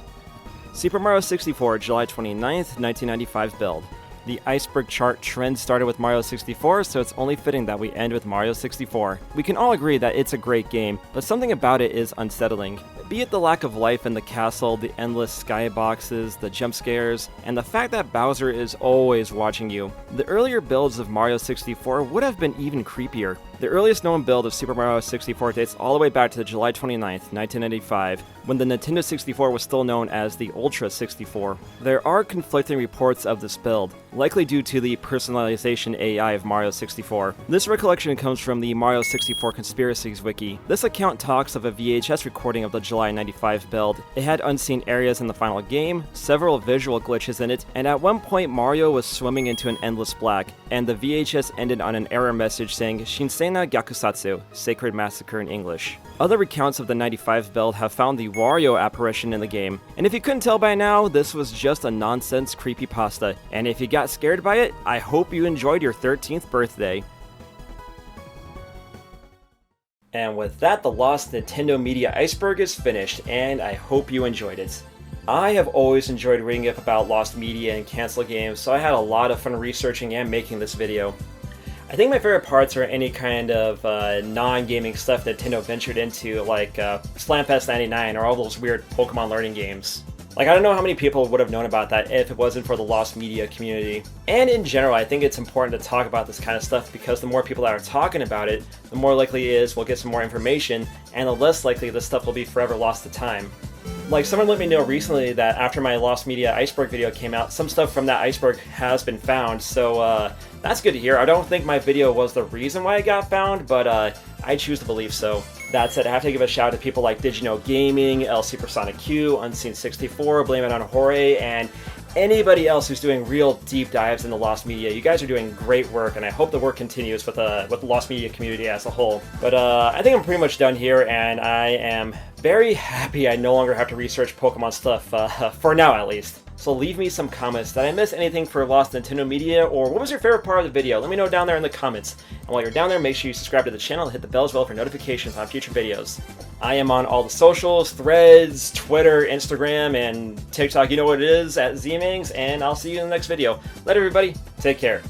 Super Mario 64, July 29th, 1995 build. The Iceberg chart trend started with Mario 64, so it's only fitting that we end with Mario 64. We can all agree that it's a great game, but something about it is unsettling. Be it the lack of life in the castle, the endless skyboxes, the jump scares, and the fact that Bowser is always watching you. The earlier builds of Mario 64 would have been even creepier. The earliest known build of Super Mario 64 dates all the way back to July 29th, 1995, when the Nintendo 64 was still known as the Ultra 64. There are conflicting reports of this build, likely due to the personalization AI of Mario 64. This recollection comes from the Mario 64 Conspiracies wiki. This account talks of a VHS recording of the July 95 build. It had unseen areas in the final game, several visual glitches in it, and at one point Mario was swimming into an endless black, and the VHS ended on an error message saying Shinsei Gyakusatsu, Sacred Massacre in English. Other recounts of the 95 build have found the Wario apparition in the game, and if you couldn't tell by now, this was just a nonsense creepypasta, and if you got scared by it, I hope you enjoyed your 13th birthday. And with that, the Lost Nintendo Media Iceberg is finished, and I hope you enjoyed it. I have always enjoyed reading up about lost media and canceled games, so I had a lot of fun researching and making this video. I think my favorite parts are any kind of non-gaming stuff that Nintendo ventured into, like Slam Fest 99 or all those weird Pokemon learning games. Like, I don't know how many people would have known about that if it wasn't for the lost media community. And in general, I think it's important to talk about this kind of stuff because the more people that are talking about it, the more likely it is we'll get some more information, and the less likely this stuff will be forever lost to time. Like, someone let me know recently that after my Lost Media Iceberg video came out, some stuff from that iceberg has been found, so that's good to hear. I don't think my video was the reason why it got found, but I choose to believe so. That said, I have to give a shout out to people like Did You Know Gaming, El Supersonic Q, Unseen64, Blame It on Jorge, and anybody else who's doing real deep dives in the Lost Media. You guys are doing great work, and I hope the work continues with the Lost Media community as a whole. But I think I'm pretty much done here, and I am very happy I no longer have to research Pokemon stuff, for now at least. So leave me some comments. Did I miss anything for Lost Nintendo Media, or what was your favorite part of the video? Let me know down there in the comments. And while you're down there, make sure you subscribe to the channel and hit the bell as well for notifications on future videos. I am on all the socials, Threads, Twitter, Instagram, and TikTok. You know what it is, at ZMangs, and I'll see you in the next video. Later, everybody. Take care.